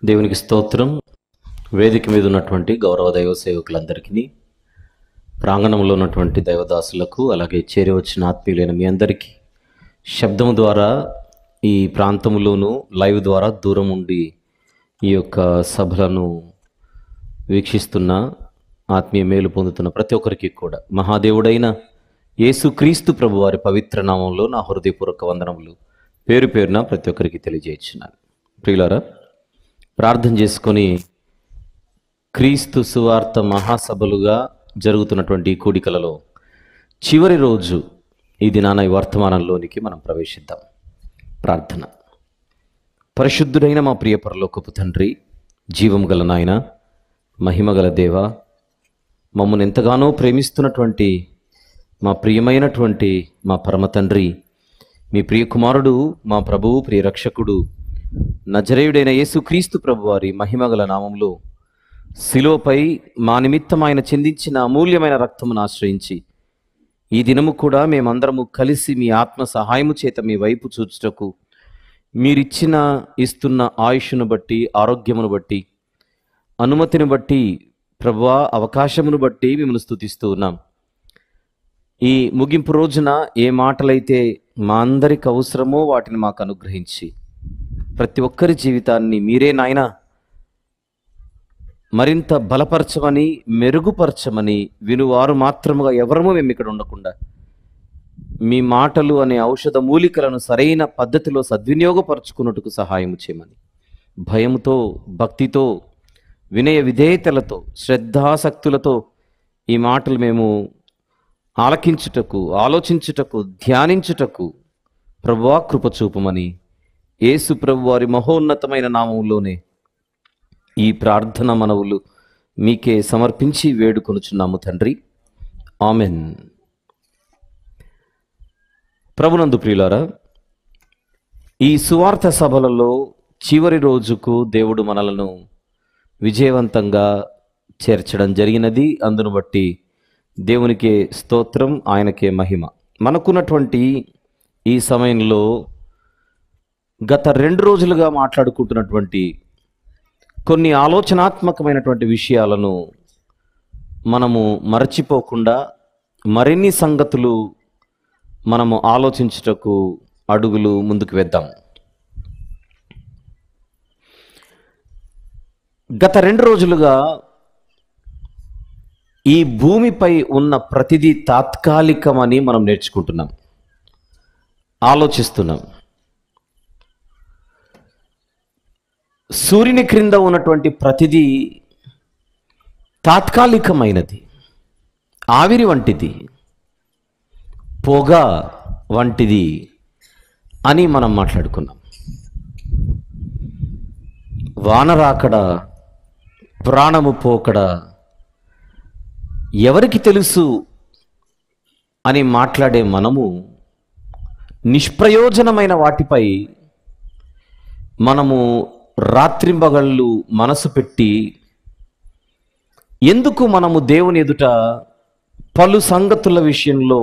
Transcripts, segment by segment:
దేవునికి స్తోత్రం. వేదిక మీద ఉన్నటువంటి గౌరవ దైవ సేవకులందరికీ, ప్రాంగణంలో ఉన్నటువంటి దైవదాసులకు, అలాగే చేరి వచ్చిన ఆత్మీయులైన మీ అందరికీ శబ్దము ద్వారా ఈ ప్రాంతంలోనూ లైవ్ ద్వారా దూరం ఉండి ఈ యొక్క సభలను వీక్షిస్తున్న ఆత్మీయ మేలు పొందుతున్న ప్రతి ఒక్కరికి కూడా మహాదేవుడైన యేసుక్రీస్తు ప్రభు వారి పవిత్ర నామంలో నా హృదయపూర్వక వందనములు పేరు పేరున ప్రతి ఒక్కరికి తెలియజేస్తున్నాను. ప్రియులారా, ప్రార్థన చేసుకొని క్రీస్తు సువార్త మహాసభలుగా జరుగుతున్నటువంటి ఈ కూడికలలో చివరి రోజు ఈ దినాన ఈ వర్తమానంలోనికి మనం ప్రవేశిద్దాం. ప్రార్థన. పరిశుద్ధుడైన మా ప్రియ పరలోకపు తండ్రి, జీవం గల నాయన, మహిమగల దేవ, మమ్మల్ని ఎంతగానో ప్రేమిస్తున్నటువంటి మా ప్రియమైనటువంటి మా పరమ తండ్రి, మీ ప్రియ కుమారుడు, మా ప్రభువు, ప్రియ రక్షకుడు, నజరేయుడైన యేసుక్రీస్తు ప్రభువారి మహిమగల నామంలో శిలువపై మా నిమిత్తం ఆయన చిందించిన అమూల్యమైన రక్తమును ఆశ్రయించి ఈ దినము కూడా మేమందరము కలిసి మీ ఆత్మ సహాయము చేత మీ వైపు చూచుటకు ఇస్తున్న ఆయుష్ను బట్టి, ఆరోగ్యమును బట్టి, అనుమతిని బట్టి, ప్రభువా అవకాశమును బట్టి మిమ్మల్ని స్తుతిస్తూ ఉన్నాం. ఈ ముగింపు రోజున ఏ మాటలైతే మా అందరికి అవసరమో వాటిని మాకు అనుగ్రహించి ప్రతి ఒక్కరి జీవితాన్ని మీరే నాయన మరింత బలపరచమని, మెరుగుపరచమని, వినువారు మాత్రముగా ఎవరమూ మేము ఇక్కడ ఉండకుండా మీ మాటలు అనే ఔషధ మూలికలను సరైన పద్ధతిలో సద్వినియోగపరచుకున్నట్టుకు సహాయం చేయమని, భయముతో, భక్తితో, వినయ విధేయతలతో, శ్రద్ధాసక్తులతో ఈ మాటలు మేము ఆలకించుటకు, ఆలోచించుటకు, ధ్యానించుటకు ప్రభువా కృప చూపమని యేసు ప్రభు వారి మహోన్నతమైన నామములోనే ఈ ప్రార్థన మనవులు మీకే సమర్పించి వేడుకొనుచున్నాము తండ్రి. ఆమెన్. ప్రభునందు ప్రియులారా, ఈ సువార్త సభలలో చివరి రోజుకు దేవుడు మనలను విజయవంతంగా చేర్చడం జరిగినది. అందును బట్టి దేవునికే స్తోత్రం, ఆయనకే మహిమ. మనకున్నటువంటి ఈ సమయంలో గత 2 రోజులుగా మాట్లాడుకుంటున్నటువంటి కొన్ని ఆలోచనాత్మకమైనటువంటి విషయాలను మనము మరచిపోకుండా మరిన్ని సంగతులు మనము ఆలోచించుటకు అడుగులు ముందుకు వేద్దాం. గత 2 రోజులుగా ఈ భూమిపై ఉన్న ప్రతిదీ తాత్కాలికమని మనం నేర్చుకుంటున్నాం, ఆలోచిస్తున్నాం. సూర్యుని క్రింద ఉన్నటువంటి ప్రతిదీ తాత్కాలికమైనది, ఆవిరి వంటిది, పొగ వంటిది అని మనం మాట్లాడుకున్నాం. వాన రాకడా, ప్రాణము పోకడా ఎవరికి తెలుసు అని మాట్లాడే మనము నిష్ప్రయోజనమైన వాటిపై మనము రాత్రింబగళ్ళు మనసు పెట్టి ఎందుకు మనము దేవుని ఎదుట పలు సంగతుల విషయంలో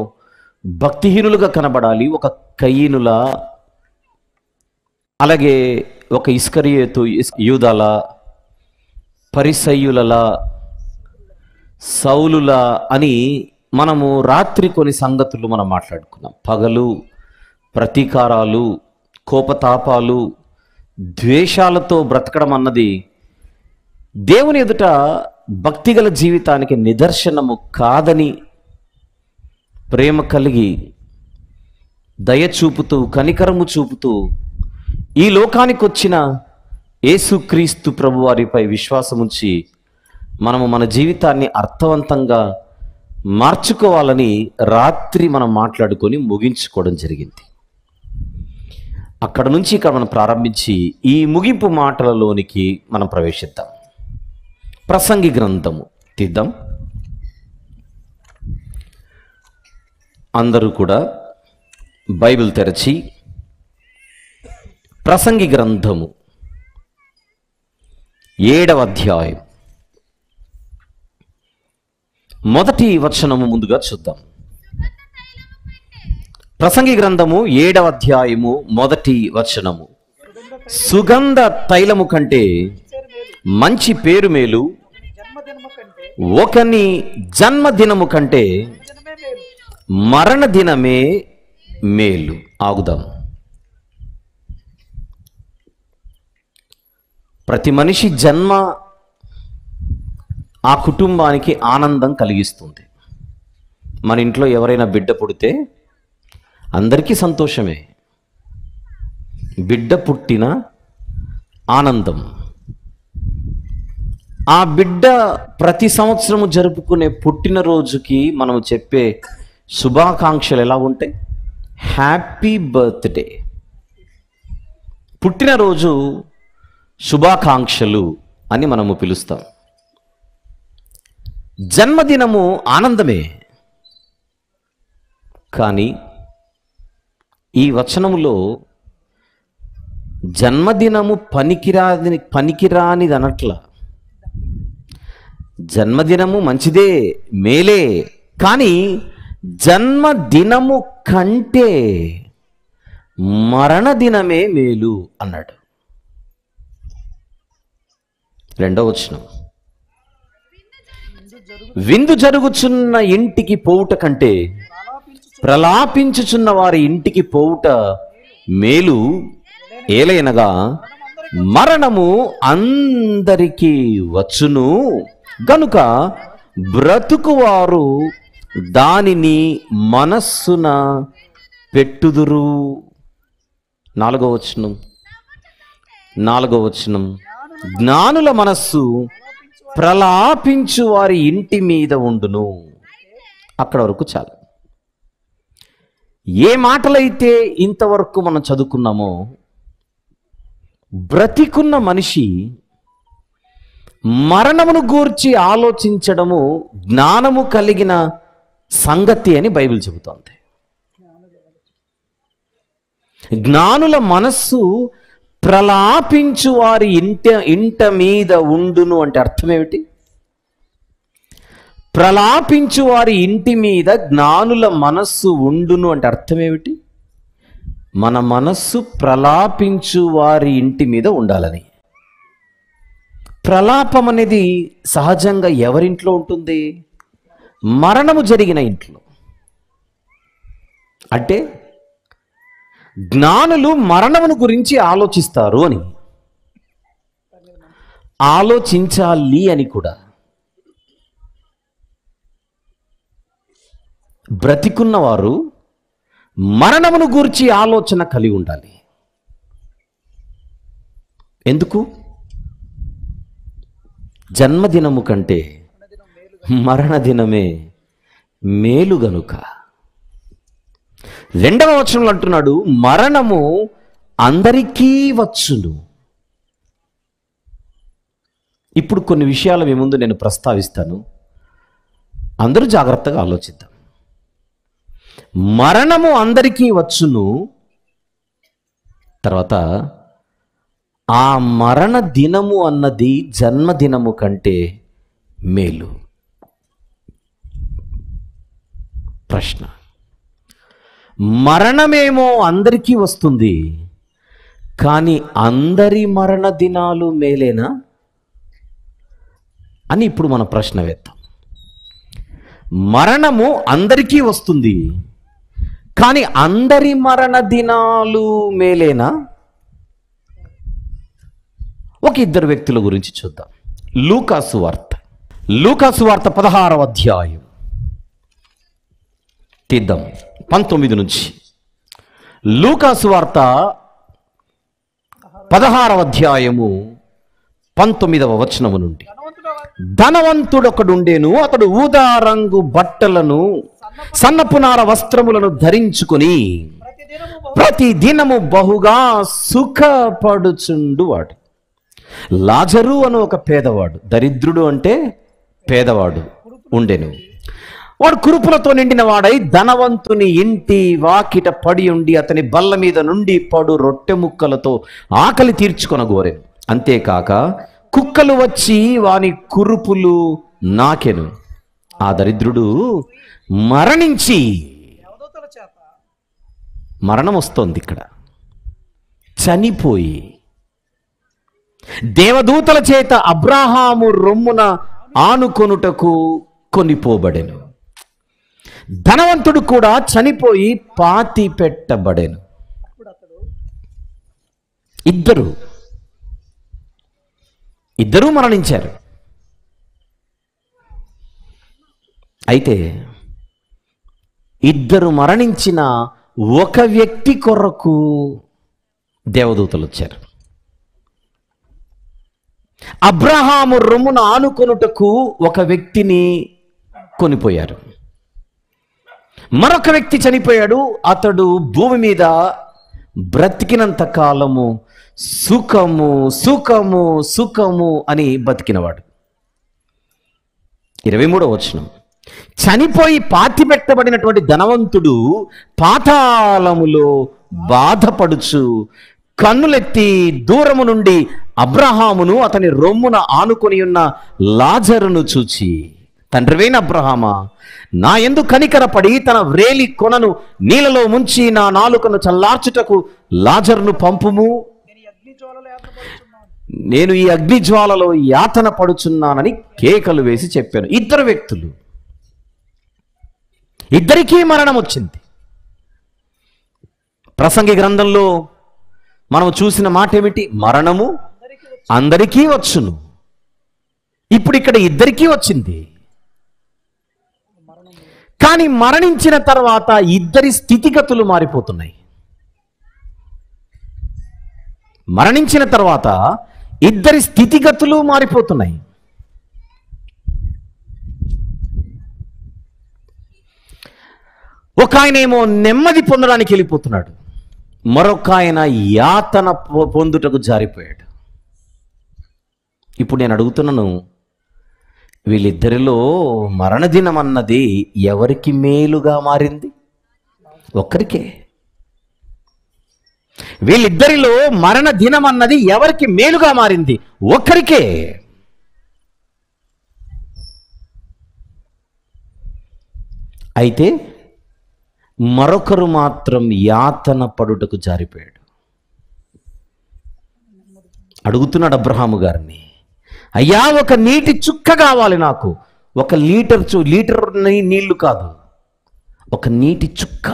భక్తిహీనులుగా కనబడాలి? ఒక కయీనులా, అలాగే ఒక ఇస్కరియోతు యూదాలా, పరిసయ్యులలా, సౌలులా అని మనము రాత్రి కొన్ని సంగతులు మనం మాట్లాడుకున్నాం. పగలు ప్రతీకారాలు, కోపతాపాలు, ద్వేషాలతో బ్రతకడం అన్నది దేవుని ఎదుట భక్తిగల జీవితానికి నిదర్శనము కాదని, ప్రేమ కలిగి దయ చూపుతూ, కనికరము చూపుతూ ఈ లోకానికి వచ్చిన యేసుక్రీస్తు ప్రభు వారిపై విశ్వాసముంచి మనము మన జీవితాన్ని అర్థవంతంగా మార్చుకోవాలని రాత్రి మనం మాట్లాడుకొని ముగించుకోవడం జరిగింది. అక్కడ నుంచి ఇక్కడ మనం ప్రారంభించి ఈ ముగింపు మాటలలోనికి మనం ప్రవేశిద్దాం. ప్రసంగి గ్రంథము తీద్దాం. అందరూ కూడా బైబిల్ తెరచి ప్రసంగి గ్రంథము 7వ అధ్యాయం మొదటి వచనము ముందుగా చూద్దాం. ప్రసంగి గ్రంథము 7వ అధ్యాయము మొదటి వచనము. సుగంధ తైలము కంటే మంచి పేరు మేలు, ఒకని జన్మదినము కంటే మరణ దినమే మేలు. ఆగుదాం. ప్రతి మనిషి జన్మ ఆ కుటుంబానికి ఆనందం కలిగిస్తుంది. మన ఇంట్లో ఎవరైనా బిడ్డ పుడితే అందరికీ సంతోషమే. బిడ్డ పుట్టిన ఆనందం. ఆ బిడ్డ ప్రతి సంవత్సరము జరుపుకునే పుట్టినరోజుకి మనం చెప్పే శుభాకాంక్షలు ఎలా ఉంటాయి? Happy birthday. పుట్టినరోజు శుభాకాంక్షలు అని మనము పిలుస్తాం. జన్మదినము ఆనందమే. కానీ ఈ వచనములో జన్మదినము పనికిరానిది అనట్ల. జన్మదినము మంచిదే, మేలే. కానీ జన్మదినము కంటే మరణదినమే మేలు అన్నాడు. రెండవ వచనం, విందు జరుగుచున్న ఇంటికి పోవుట కంటే ప్రలాపించుచున్న వారి ఇంటికి పోవుట మేలు. ఏలైనగా మరణము అందరికీ వచ్చును గనుక బ్రతుకువారు దానిని మనస్సున పెట్టుదురు. నాలుగవ వచనం, జ్ఞానుల మనస్సు ప్రలాపించు వారి ఇంటి మీద ఉండును. అక్కడ వరకు చాలు. ఏ మాటలైతే ఇంతవరకు మనం చదువుకున్నామో, బ్రతికున్న మనిషి మరణమును గూర్చి ఆలోచించడము జ్ఞానము కలిగిన సంగతి అని బైబిల్ చెబుతోంది. జ్ఞానుల మనస్సు ప్రలాపించు వారి ఇంట మీద ఉండును అంటే అర్థం ఏమిటి? ప్రలాపించు వారి ఇంటి మీద జ్ఞానుల మనస్సు ఉండును అంటే అర్థం ఏమిటి? మన మనస్సు ప్రలాపించు వారి ఇంటి మీద ఉండాలని. ప్రలాపం అనేది సహజంగా ఎవరింట్లో ఉంటుంది? మరణము జరిగిన ఇంట్లో. అంటే జ్ఞానులు మరణమును గురించి ఆలోచిస్తారు అని, ఆలోచించాలి అని కూడా. బ్రతికున్నవారు మరణమును గూర్చి ఆలోచన కలిగి ఉండాలి. ఎందుకు? జన్మదినము కంటే మరణదినమే మేలు గనుక. రెండవ వచనంలో అంటున్నాడు, మరణము అందరికీ వచ్చును. ఇప్పుడు కొన్ని విషయాలు మీ ముందు నేను ప్రస్తావిస్తాను, అందరూ జాగ్రత్తగా ఆలోచిద్దాం. మరణము అందరికీ వచ్చును. తర్వాత ఆ మరణ దినము అన్నది జన్మదినము కంటే మేలు. ప్రశ్న, మరణమేమో అందరికీ వస్తుంది, కానీ అందరి మరణ దినాలు మేలేనా అని ఇప్పుడు మన ప్రశ్న వేద్దాం. మరణము అందరికీ వస్తుంది, కానీ అందరి మరణ దినాలు మేలేనా? ఒక ఇద్దరు వ్యక్తుల గురించి చూద్దాం. లూకాసు వార్త 16వ అధ్యాయం తీద్దాం, 19 నుంచి. లూకాసు వార్త 16వ అధ్యాయము 19వ వచనము నుండి. ధనవంతుడొకడుండేను, అతడు ఊదా రంగు బట్టలను సన్నపునార వస్త్రములను ధరించుకొని ప్రతి దినము బహుగా సుఖపడుచుండువాడు. లాజరు అను ఒక పేదవాడు, దరిద్రుడు అంటే పేదవాడు, ఉండెను. వాడు కురుపులతో నిండిన వాడై ధనవంతుని ఇంటి వాకిట పడి ఉండి అతని బల్ల మీద నుండి పడు రొట్టె ముక్కలతో ఆకలి తీర్చుకొనగోరెను. అంతేకాక కుక్కలు వచ్చి వాని కురుపులు నాకెను. ఆ దరిద్రుడు మరణించి, మరణం వస్తోంది ఇక్కడ, చనిపోయి దేవదూతల చేత అబ్రహాము రొమ్మున ఆనుకొనుటకు కొనిపోబడెను. ధనవంతుడు కూడా చనిపోయి పాతి పెట్టబడెను. ఇద్దరూ మరణించారు. అయితే ఇద్దరు మరణించిన ఒక వ్యక్తి కొరకు దేవదూతలు వచ్చారు. అబ్రహాము రొమ్మున ఆనుకొనుటకు ఒక వ్యక్తిని కొనిపోయారు. మరొక వ్యక్తి చనిపోయాడు. అతడు భూమి మీద బ్రతికినంత కాలము సుఖము సుఖము సుఖము అని బతికినవాడు. 23వ వచనం, చనిపోయి పాతి పెట్టబడినటువంటి ధనవంతుడు పాతాళములో బాధపడుచు కన్నులెత్తి దూరము నుండి అబ్రహామును అతని రొమ్మున ఆనుకొని ఉన్న లాజరును చూచి, తండ్రివైన అబ్రహామా, నా యందు కనికరపడి తన వ్రేలి కొనను నీళ్ళలో ముంచి నా నాలుకను చల్లార్చుటకు లాజరును పంపుము, నేను ఈ అగ్నిజ్వాలలో యాతన పడుచున్నానని కేకలు వేసి చెప్పాను. ఇద్దరు వ్యక్తులు, ఇద్దరికీ మరణం వచ్చింది. ప్రసంగి గ్రంథంలో మనం చూసిన మాట ఏమిటి? మరణము అందరికీ వచ్చును. ఇప్పుడు ఇక్కడ ఇద్దరికీ వచ్చింది. కానీ మరణించిన తర్వాత ఇద్దరి స్థితిగతులు మారిపోతున్నాయి. మరణించిన తర్వాత ఇద్దరి స్థితిగతులు మారిపోతున్నాయి. ఒక ఆయనేమో నెమ్మది పొందడానికి వెళ్ళిపోతున్నాడు, మరొక ఆయన యాతన పొందుటకు జారిపోయాడు. ఇప్పుడు నేను అడుగుతున్నాను, వీళ్ళిద్దరిలో మరణదినం అన్నది ఎవరికి మేలుగా మారింది? ఒక్కరికే. వీళ్ళిద్దరిలో మరణ దినం అన్నది ఎవరికి మేలుగా మారింది? ఒక్కరికే. అయితే మరొకరు మాత్రం యాతన పడుటకు జారిపోయాడు. అడుగుతున్నాడు అబ్రహాము గారిని, అయ్యా, ఒక నీటి చుక్క కావాలి నాకు. ఒక లీటర్ నీళ్లు కాదు, ఒక నీటి చుక్క.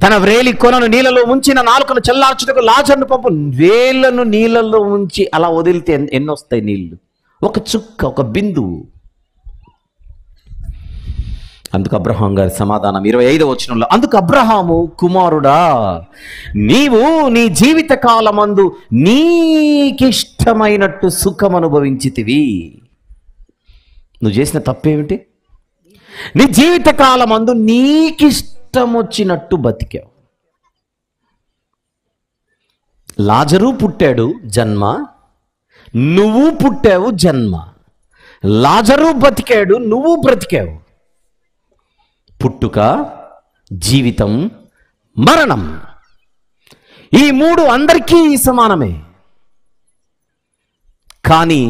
తన వ్రేలి కొనను నీళ్ళలో ముంచిన నాలుకను చల్లార్చుటకు లాజరును పంపు. వేళ్లను నీళ్ళలో ఉంచి అలా వదిలితే ఎన్నొస్తాయి నీళ్లు? ఒక చుక్క, ఒక బిందువు. అందుకు అబ్రహాం గారి సమాధానం 25వ వచనంలో, అందుకు అబ్రహాము, కుమారుడా, నీవు నీ జీవిత కాలమందు నీకిష్టమైనట్టు సుఖం అనుభవించితివి. నువ్వు చేసిన తప్పేమిటి? నీ జీవిత కాలమందు నీకిష్టం వచ్చినట్టు బతికావు. లాజరు పుట్టాడు, జన్మ. నువ్వు పుట్టావు, జన్మ. లాజరు బతికాడు, నువ్వు బ్రతికావు. పుట్టుక, జీవితం, మరణం, ఈ మూడు అందరికీ సమానమే. కానీ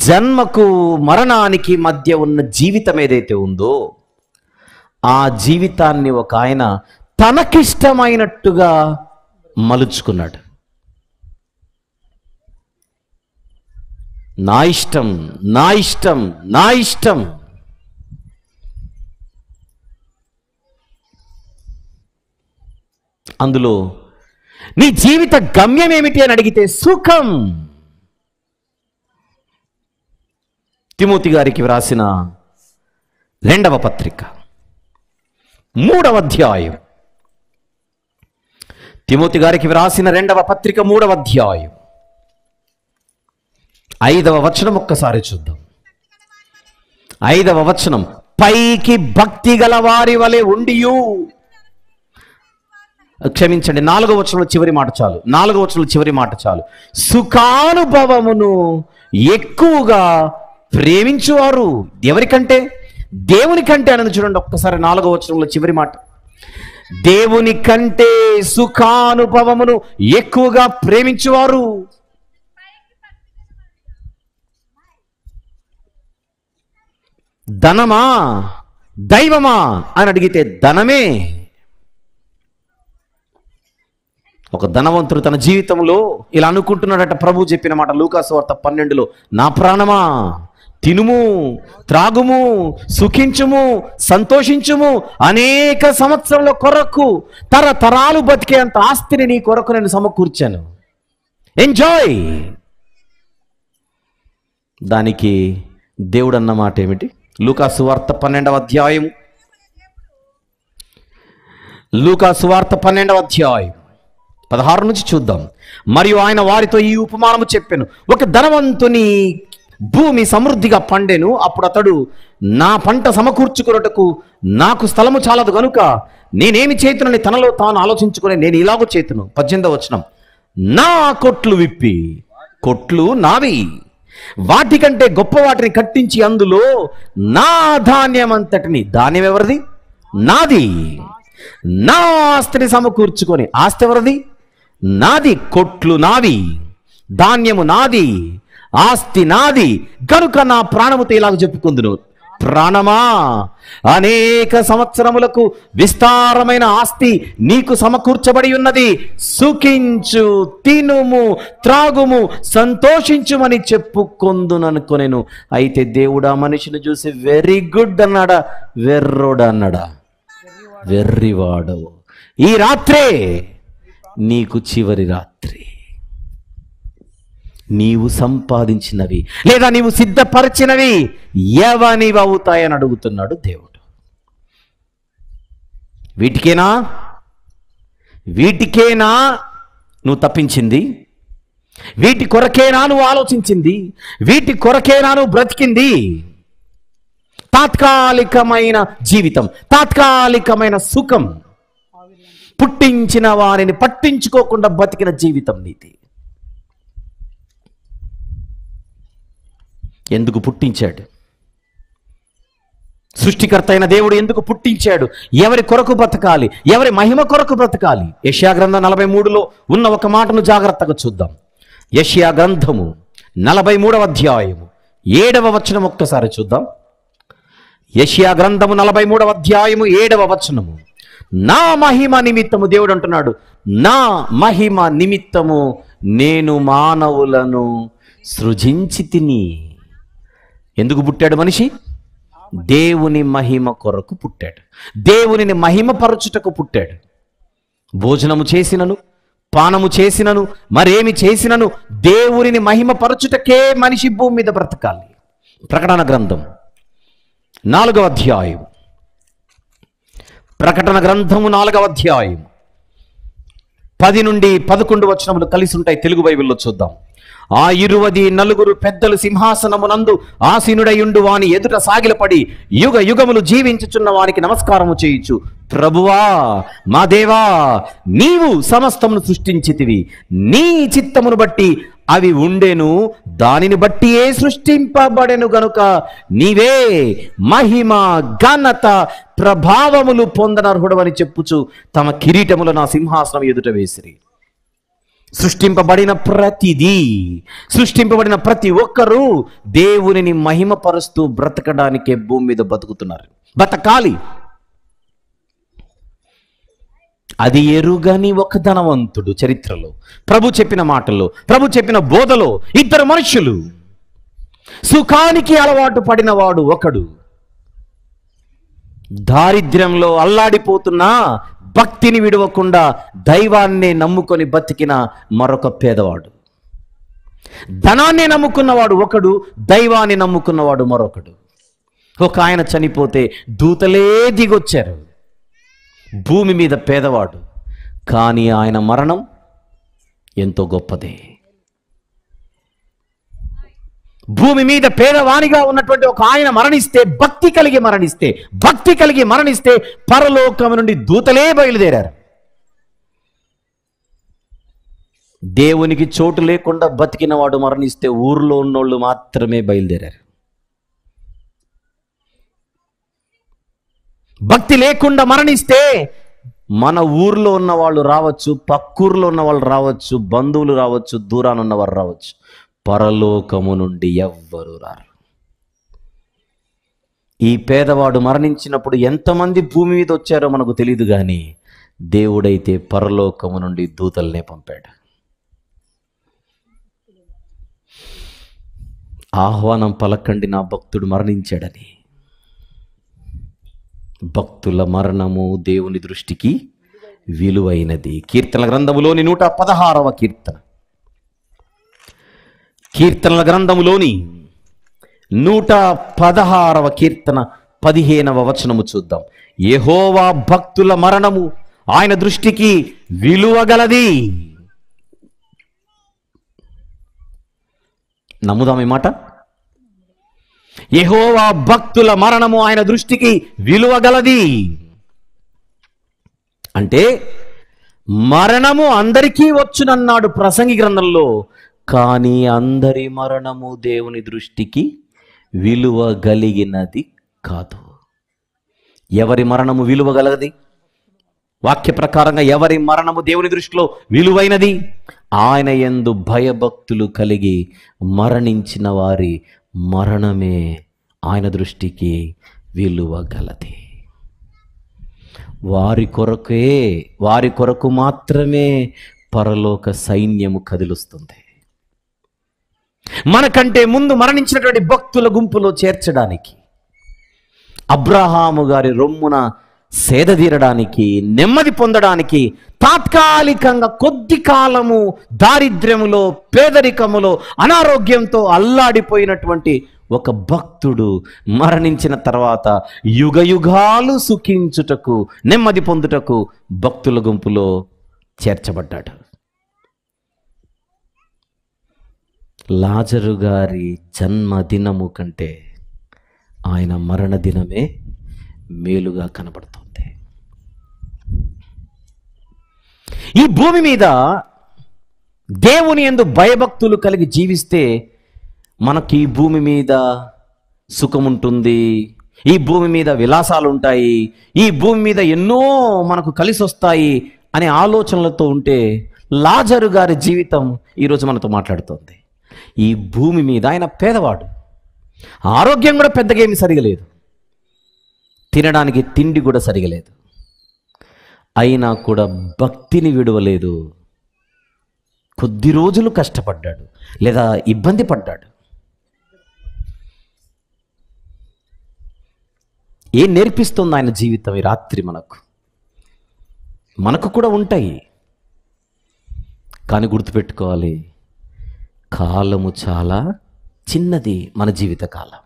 జన్మకు మరణానికి మధ్య ఉన్న జీవితం ఏదైతే ఉందో, ఆ జీవితాన్ని ఒక ఆయన తనకిష్టమైనట్టుగా మలుచుకున్నాడు. నా ఇష్టం, నా ఇష్టం, నా ఇష్టం. అందులో నీ జీవిత గమ్యం ఏమిటి అని అడిగితే సుఖం. తిమోతి గారికి వ్రాసిన 2వ పత్రిక 3వ అధ్యాయం. తిమోతి గారికి వ్రాసిన 2వ పత్రిక 3వ అధ్యాయం 5వ వచనం ఒక్కసారి చూద్దాం. 5వ వచనం, పైకి భక్తి గల వారి వలె ఉండియు, క్షమించండి, 4వ వచనంలో చివరి మాట చాలు. 4వ వచనంలో చివరి మాట చాలు. సుఖానుభవమును ఎక్కువగా ప్రేమించువారు. ఎవరికంటే? దేవుని కంటే అన్నది చూడండి ఒక్కసారి. 4వ వచనంలో చివరి మాట, దేవుని కంటే సుఖానుభవమును ఎక్కువగా ప్రేమించువారు. ధనమా, దైవమా అని అడిగితే ధనమే. ఒక ధనవంతుడు తన జీవితంలో ఇలా అనుకుంటున్నాడట. ప్రభు చెప్పిన మాట లూకాసు వార్త 12లో, నా ప్రాణమా తినుము, త్రాగుము, సుఖించుము, సంతోషించుము, అనేక సంవత్సరాల కొరకు తరతరాలు బతికేంత ఆస్తిని నీ కొరకు నేను సమకూర్చాను, ఎంజాయ్. దానికి దేవుడు అన్న మాట ఏమిటి? లూకాసు వార్త 12వ అధ్యాయం, లూకాసు వార్త 12వ అధ్యాయం 16 నుంచి చూద్దాం. మరియు ఆయన వారితో ఈ ఉపమానము చెప్పెను, ఒక ధనవంతుని భూమి సమృద్ధిగా పండెను. అప్పుడు అతడు, నా పంట సమకూర్చుకున్నటకు నాకు స్థలము చాలదు గనుక నేనేమి చేతునని తనలో తాను ఆలోచించుకుని నేను ఇలాగూ చేతును. 18వ వచనం, నా కొట్లు విప్పి, కొట్లు నావి, వాటికంటే గొప్ప వాటిని కట్టించి అందులో నా ధాన్యం అంతటిని, ధాన్యం ఎవరిది? నాది, నా ఆస్తిని సమకూర్చుకొని, ఆస్తి ఎవరిది? నాది, కొట్లు నావి, ధాన్యము నాది, ఆస్తి నాది, కనుక నా ప్రాణముతో ఇలాగ చెప్పుకుందును, ప్రాణమా అనేక సంవత్సరములకు విస్తారమైన ఆస్తి నీకు సమకూర్చబడి ఉన్నది, సుఖించు, తినుము, త్రాగుము, సంతోషించుమని చెప్పుకొందుననుకొనెను. అయితే దేవుడు ఆ మనిషిని చూసి వెరీ గుడ్ అన్నాడా, వెర్రోడా అన్నాడా? వెర్రివాడవు, ఈ రాత్రే నీకు చివరి రాత్రి. నీవు సంపాదించినవి లేదా నీవు సిద్ధపరిచినవి ఎవనివి అవుతాయని అడుగుతున్నాడు దేవుడు. వీటికేనా నువ్వు తప్పించింది? వీటి కొరకేనా నువ్వు ఆలోచించింది? వీటి కొరకేనా నువ్వు బ్రతికింది? తాత్కాలికమైన జీవితం, తాత్కాలికమైన సుఖం, పుట్టించిన వారిని పట్టించుకోకుండా బతికిన జీవితం నీది. ఎందుకు పుట్టించాడు? సృష్టికర్త అయిన దేవుడు ఎందుకు పుట్టించాడు? ఎవరి కొరకు బ్రతకాలి? ఎవరి మహిమ కొరకు బ్రతకాలి? యెషయా గ్రంథం 43లో ఉన్న ఒక మాటను జాగ్రత్తగా చూద్దాం. యెషయా గ్రంథము 43వ అధ్యాయము 7వ వచనం ఒక్కసారి చూద్దాం. యెషయా గ్రంథము 43వ అధ్యాయము 7వ వచనము, నా మహిమ నిమిత్తము, దేవుడు అంటున్నాడు, నా మహిమ నిమిత్తము నేను మానవులను సృజించి తిని. ఎందుకు పుట్టాడు మనిషి? దేవుని మహిమ కొరకు పుట్టాడు, దేవునిని మహిమపరచుటకు పుట్టాడు. భోజనము చేసినను, పానము చేసినను, మరేమి చేసినను దేవునిని మహిమపరచుటకే మనిషి భూమి మీద బ్రతకాలి. ప్రకటన గ్రంథం 4వ అధ్యాయం, ప్రకటన గ్రంథము 4వ అధ్యాయం 10 నుండి 11 వచనములు కలిసి ఉంటాయి. తెలుగు బైబిల్లో చూద్దాం. ఆ 24 పెద్దలు సింహాసనమునందు ఆసీనుడయుండు వాని ఎదుట సాగిలపడి యుగ యుగములు జీవించుచున్న వానికి నమస్కారము చేయుచు, ప్రభువా మా దేవా, నీవు సమస్తమును సృష్టించితివి, నీ చిత్తమును బట్టి అవి ఉండెను, దానిని బట్టి ఏ సృష్టింపబడెను గనుక నీవే మహిమ, ఘనత, ప్రభావములు పొందనర్హుడవని చెప్పుచు తమ కిరీటములు నా సింహాసనం ఎదుట వేసిరి. సృష్టింపబడిన ప్రతి ఒక్కరూ దేవునిని మహిమపరుస్తూ బ్రతకడానికే భూమి మీద బతుకుతున్నారు, బతకాలి. అది ఎరుగని ఒక ధనవంతుడు చరిత్రలో, ప్రభు చెప్పిన మాటల్లో, ప్రభు చెప్పిన బోధలో 2 మనుషులు. సుఖానికి అలవాటు పడినవాడు ఒకడు, దారిద్ర్యంలో అల్లాడిపోతున్నా భక్తిని విడవకుండా దైవాన్నే నమ్ముకొని బతికిన మరొక పేదవాడు. ధనాన్ని నమ్ముకున్నవాడు ఒకడు, దైవాన్ని నమ్ముకున్నవాడు మరొకడు. ఒక ఆయన చనిపోతే దూతలే దిగొచ్చారు. భూమి మీద పేదవాడు, కానీ ఆయన మరణం ఎంతో గొప్పదే. భూమి మీద పేదవానిగా ఉన్నటువంటి ఒక ఆయన మరణిస్తే, భక్తి కలిగి మరణిస్తే పరలోకము నుండి దూతలే బయలుదేరారు. దేవునికి చోటు లేకుండా బతికిన వాడు మరణిస్తే ఊర్లో ఉన్నోళ్ళు మాత్రమే బయలుదేరారు. భక్తి లేకుండా మరణిస్తే మన ఊర్లో ఉన్న వాళ్ళు రావచ్చు, పక్కూర్లో ఉన్న వాళ్ళు రావచ్చు, బంధువులు రావచ్చు, దూరాన ఉన్నవారు రావచ్చు, పరలోకము నుండి ఎవ్వరు రారు. ఈ పేదవాడు మరణించినప్పుడు ఎంతమంది భూమి మీద వచ్చారో మనకు తెలియదు, కానీ దేవుడైతే పరలోకము నుండి దూతల్నే పంపాడు. ఆహ్వానం పలకండి, నా భక్తుడు మరణించాడని. భక్తుల మరణము దేవుని దృష్టికి విలువైనది. కీర్తనల గ్రంథములోని 116వ కీర్తన, కీర్తనల గ్రంథములోని 116వ కీర్తన 15వ వచనము చూద్దాం. యెహోవా భక్తుల మరణము ఆయన దృష్టికి విలువగలది. నమ్ముదాం ఈ మాట. యెహోవా భక్తుల మరణము ఆయన దృష్టికి విలువగలది. అంటే మరణము అందరికీ వచ్చునన్నాడు ప్రసంగి గ్రంథంలో. కానీ అందరి మరణము దేవుని దృష్టికి విలువ కలిగినది కాదు. ఎవరి మరణము విలువగలది? వాక్య ప్రకారంగా ఎవరి మరణము దేవుని దృష్టిలో విలువైనది? ఆయన యందు భయభక్తులు కలిగి మరణించిన వారి మరణమే ఆయన దృష్టికి విలువగలది. వారి కొరకు మాత్రమే పరలోక సైన్యము కదిలుస్తుంది. మనకంటే ముందు మరణించినటువంటి భక్తుల గుంపులో చేర్చడానికి, అబ్రహాము గారి రొమ్మున సేదతీరడానికి, నెమ్మది పొందడానికి, తాత్కాలికంగా కొద్ది కాలము దారిద్ర్యములో, పేదరికములో, అనారోగ్యంతో అల్లాడిపోయినటువంటి ఒక భక్తుడు మరణించిన తర్వాత యుగయుగాలు సుఖించుటకు, నెమ్మది పొందుటకు భక్తుల గుంపులో చేర్చబడ్డాడు. లాజరు గారి జన్మదినము కంటే ఆయన మరణ దినమే మేలుగా కనబడుతుంది. ఈ భూమి మీద దేవుని యందు భయభక్తులు కలిగి జీవిస్తే మనకి ఈ భూమి మీద సుఖం ఉంటుంది, ఈ భూమి మీద విలాసాలు ఉంటాయి, ఈ భూమి మీద ఎన్నో మనకు కలిసి వస్తాయి అనే ఆలోచనలతో ఉంటే లాజరు గారి జీవితం ఈరోజు మనతో మాట్లాడుతోంది. ఈ భూమి మీద ఆయన పేదవాడు, ఆరోగ్యం కూడా పెద్దగా ఏమి సరిగలేదు, తినడానికి తిండి కూడా సరిగలేదు, అయినా కూడా భక్తిని విడవలేదు. కొద్ది రోజులు కష్టపడ్డాడు లేదా ఇబ్బంది పడ్డాడు. ఏం నేర్పిస్తుంది ఆయన జీవితం ఈ రాత్రి? మనకు కూడా ఉంటాయి, కానీ గుర్తుపెట్టుకోవాలి, కాలము చాలా చిన్నది. మన జీవిత కాలము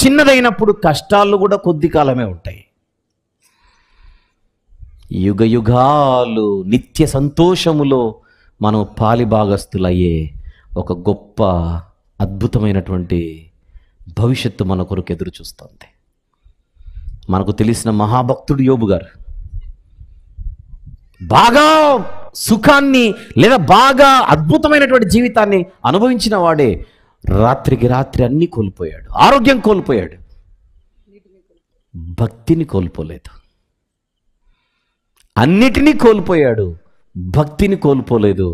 చిన్నదైనప్పుడు కష్టాలు కూడా కొద్ది కాలమే ఉంటాయి. యుగయుగాలు నిత్య సంతోషములో మనం పాలిభాగస్తులయ్యే ఒక గొప్ప అద్భుతమైనటువంటి భవిష్యత్తు మన కొరకు ఎదురు చూస్తుంది. మనకు తెలిసిన మహాభక్తుడు యోబు గారు బాగా సుఖాన్ని లేదా బాగా అద్భుతమైనటువంటి జీవితాన్ని అనుభవించిన వాడే రాత్రికి రాత్రి అన్నీ కోల్పోయాడు. ఆరోగ్యం కోల్పోయాడు, భక్తిని కోల్పోలేదు. అన్నిటినీ కోల్పోయాడు, భక్తిని కోల్పోలేదు.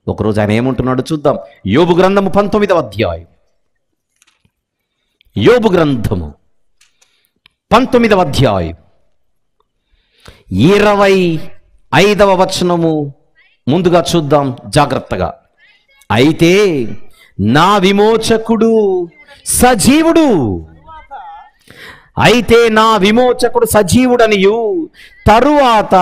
ఒకరోజు ఆయన ఏమంటున్నాడు చూద్దాం. యోబు గ్రంథము 19వ అధ్యాయం, యోబు గ్రంథము 19వ అధ్యాయం 25వ వచనము ముందుగా చూద్దాం జాగ్రత్తగా. అయితే నా విమోచకుడు సజీవుడు, అయితే నా విమోచకుడు సజీవుడనియు తరువాత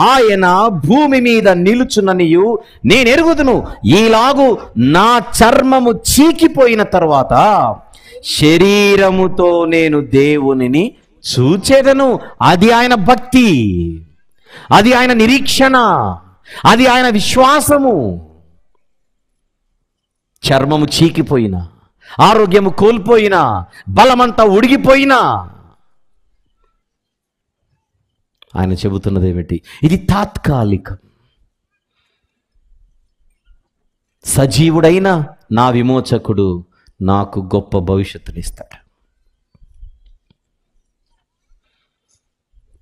ఆయన భూమి మీద నిలుచుననియు నేను ఎరుగుదును. ఈలాగు నా చర్మము చీకిపోయిన తరువాత శరీరముతో నేను దేవునిని చూచెదను. అది ఆయన భక్తి, అది ఆయన నిరీక్షణ, అది ఆయన విశ్వాసము. చర్మము చీకిపోయినా, ఆరోగ్యము కోల్పోయినా, బలమంతా ఉడిగిపోయినా ఆయన చెబుతున్నది ఏమిటి? ఇది తాత్కాలికం. సజీవుడైన నా విమోచకుడు నాకు గొప్ప భవిష్యత్తునిస్తాడు.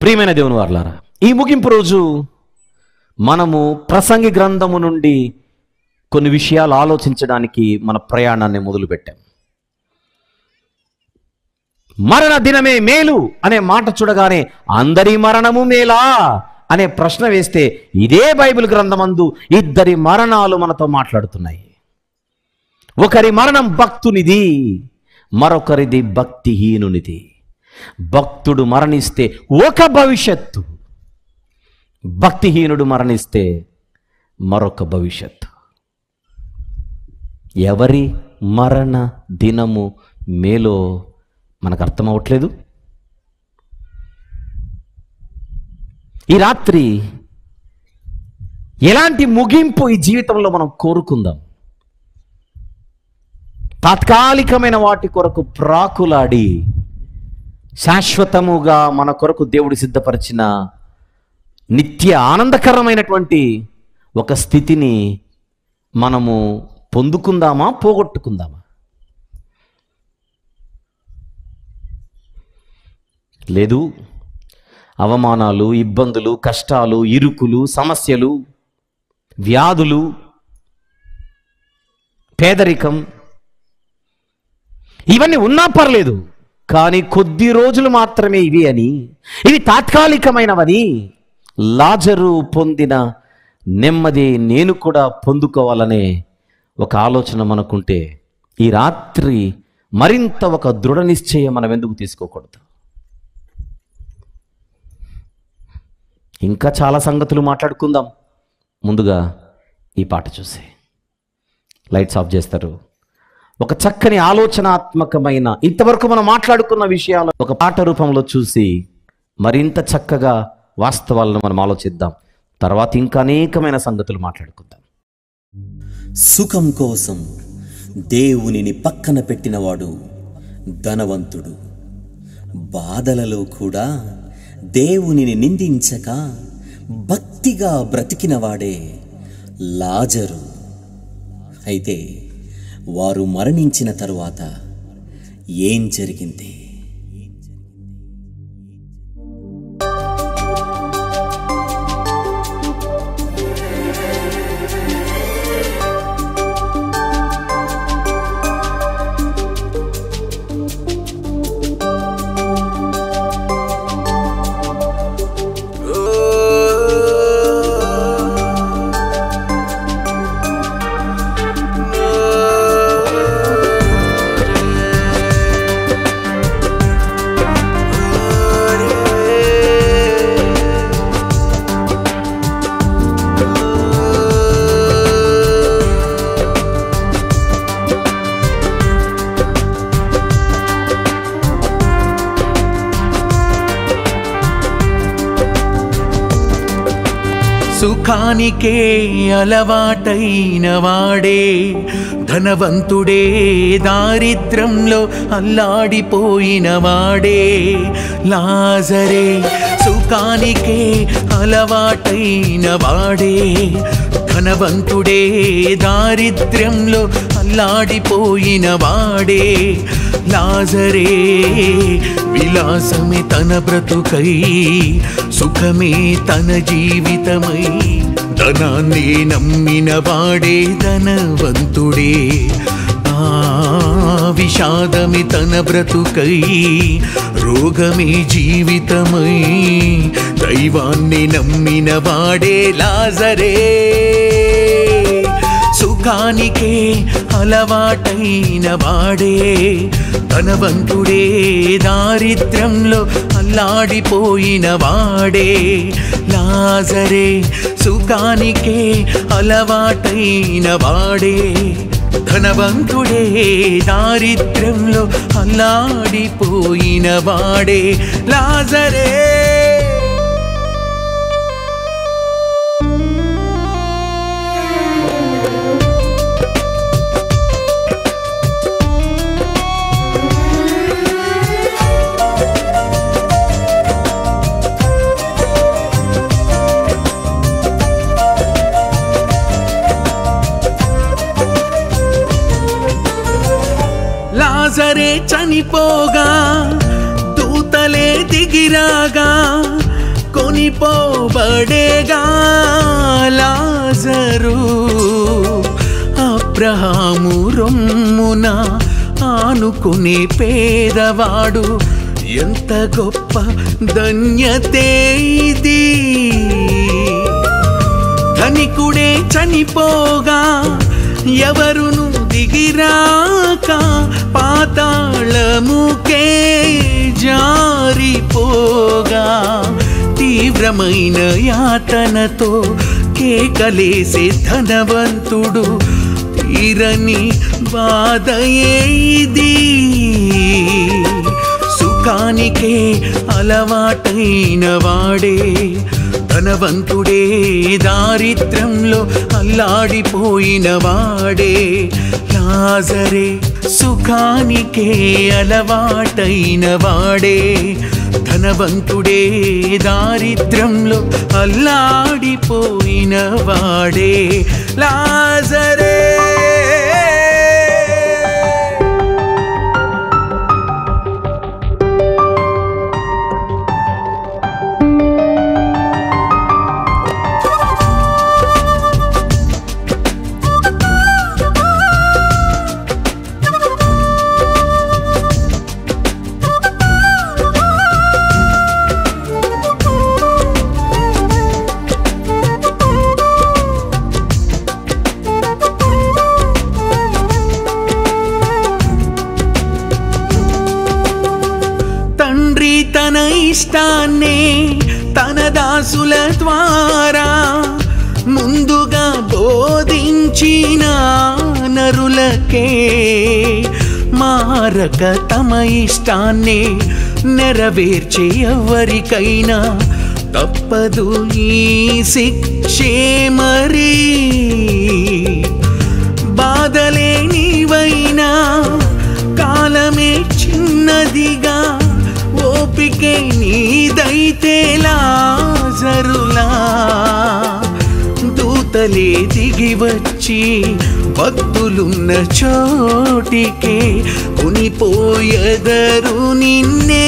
ప్రియమైన దేవుని వారలారా, ఈ ముగింపు రోజు మనము ప్రసంగి గ్రంథము నుండి కొన్ని విషయాలు ఆలోచించడానికి మన ప్రయాణాన్ని మొదలుపెట్టాం. మరణ దినమే మేలు అనే మాట చూడగానే అందరి మరణము మేలా అనే ప్రశ్న వేస్తే ఇదే బైబిల్ గ్రంథమందు ఇద్దరి మరణాలు మనతో మాట్లాడుతున్నాయి. ఒకరి మరణం భక్తునిది, మరొకరిది భక్తిహీనునిది. భక్తుడు మరణిస్తే ఒక భవిష్యత్తు, భక్తిహీనుడు మరణిస్తే మరొక భవిష్యత్తు. ఎవరి మరణ దినము మేలో మనకు అర్థం అవ్వట్లేదు. ఈ రాత్రి ఎలాంటి ముగింపు ఈ జీవితంలో మనం కోరుకుందాం. తాత్కాలికమైన వాటి కొరకు ప్రాకులాడి శాశ్వతముగా మన కొరకు దేవుడు సిద్ధపరిచిన నిత్య ఆనందకరమైనటువంటి ఒక స్థితిని మనము పొందుకుందామా, పోగొట్టుకుందామా? లేదు, అవమానాలు, ఇబ్బందులు, కష్టాలు, ఇరుకులు, సమస్యలు, వ్యాధులు, పేదరికం ఇవన్నీ ఉన్నా పర్లేదు, కానీ కొద్ది రోజులు మాత్రమే ఇవి అని, ఇవి తాత్కాలికమైనవని లాజరు పొందిన నెమ్మది నేను కూడా పొందుకోవాలనే ఒక ఆలోచన మనకుంటే ఈ రాత్రి మరింత ఒక దృఢ నిశ్చయం మనం ఎందుకు తీసుకోకూడదు? ఇంకా చాలా సంగతులు మాట్లాడుకుందాం. ముందుగా ఈ పాట చూసి లైట్స్ ఆఫ్ చేస్తారు. ఒక చక్కని ఆలోచనాత్మకమైన ఇంతవరకు మనం మాట్లాడుకున్న విషయాలు ఒక పాట రూపంలో చూసి మరింత చక్కగా వాస్తవాలను మనం ఆలోచిద్దాం. తర్వాత ఇంకా అనేకమైన సంగతులు మాట్లాడుకుందాం. సుఖం కోసం దేవునిని పక్కన పెట్టినవాడు ధనవంతుడు. బాధలలో కూడా దేవునిని నిందించక భక్తిగా బ్రతికినవాడే లాజరు. అయితే వారు మరణించిన తరువాత ఏం జరిగింది? సుఖానికే అలవాటైన వాడే ధనవంతుడే, దారిద్ర్యంలో అల్లాడిపోయిన వాడే లాజరే. సుఖానికే అలవాటైన వాడే ధనవంతుడే, దారిద్ర్యంలో అల్లాడిపోయిన వాడే లాజరే. విలాసమే తన బ్రతుకై, సుఖమే తన జీవితమై, ధనాన్ని నమ్మిన వాడే ధనవంతుడే. విషాదమే తన బ్రతుకై, రోగమే జీవితమై, దైవాన్ని నమ్మిన వాడే లాజరే. సుఖానికే అలవాటైన వాడే ధనవంతుడే, దారిద్ర్యంలో అల్లాడిపోయిన వాడే లాజరే. సుఖానికే అలవాటైన వాడే ధనవంతుడే, దారిద్ర్యంలో అల్లాడిపోయిన వాడే లాజరే. లాజరే చనిపోగా దూతలే దిగిరాగా కొనిపోబడేగా లాజరు. అబ్రహాము రొమ్మున ఆనుకునే పేదవాడు ఎంత గొప్ప ధన్యతే ఇది. ధనికుడే చనిపోగా ఎవరును దిగిరాక పాతాళముకే జారిపోగా తీవ్రమైన యాతనతో కేకలేసే ధనవంతుడు తీరని బాధయే ఇది. సుఖానికే అలవాటైన వాడే ధనవంతుడే దారిద్ర్యంలో అల్లాడిపోయిన వాడే లాజరే. సుఖానికే అలవాటైన వాడే ధనవంతుడే దారిద్ర్యంలో అల్లాడిపోయిన వాడే లాజరే. తండ్రి తన ఇష్టాన్నే తన దాసుల ద్వారా ముందుగా బోధించిన నరులకే మారక తమ ఇష్టాన్నే నెరవేర్చే ఎవరికైనా తప్పదు ఈ శిక్షే మరి. బాధలే నీవైనా కాలమే చిన్నదిగా ఓపికే నీదైతే లాజరులా దూతలే దిగి వచ్చి భక్తులున్న చోటికే కొనిపోయెదరు నిన్నే.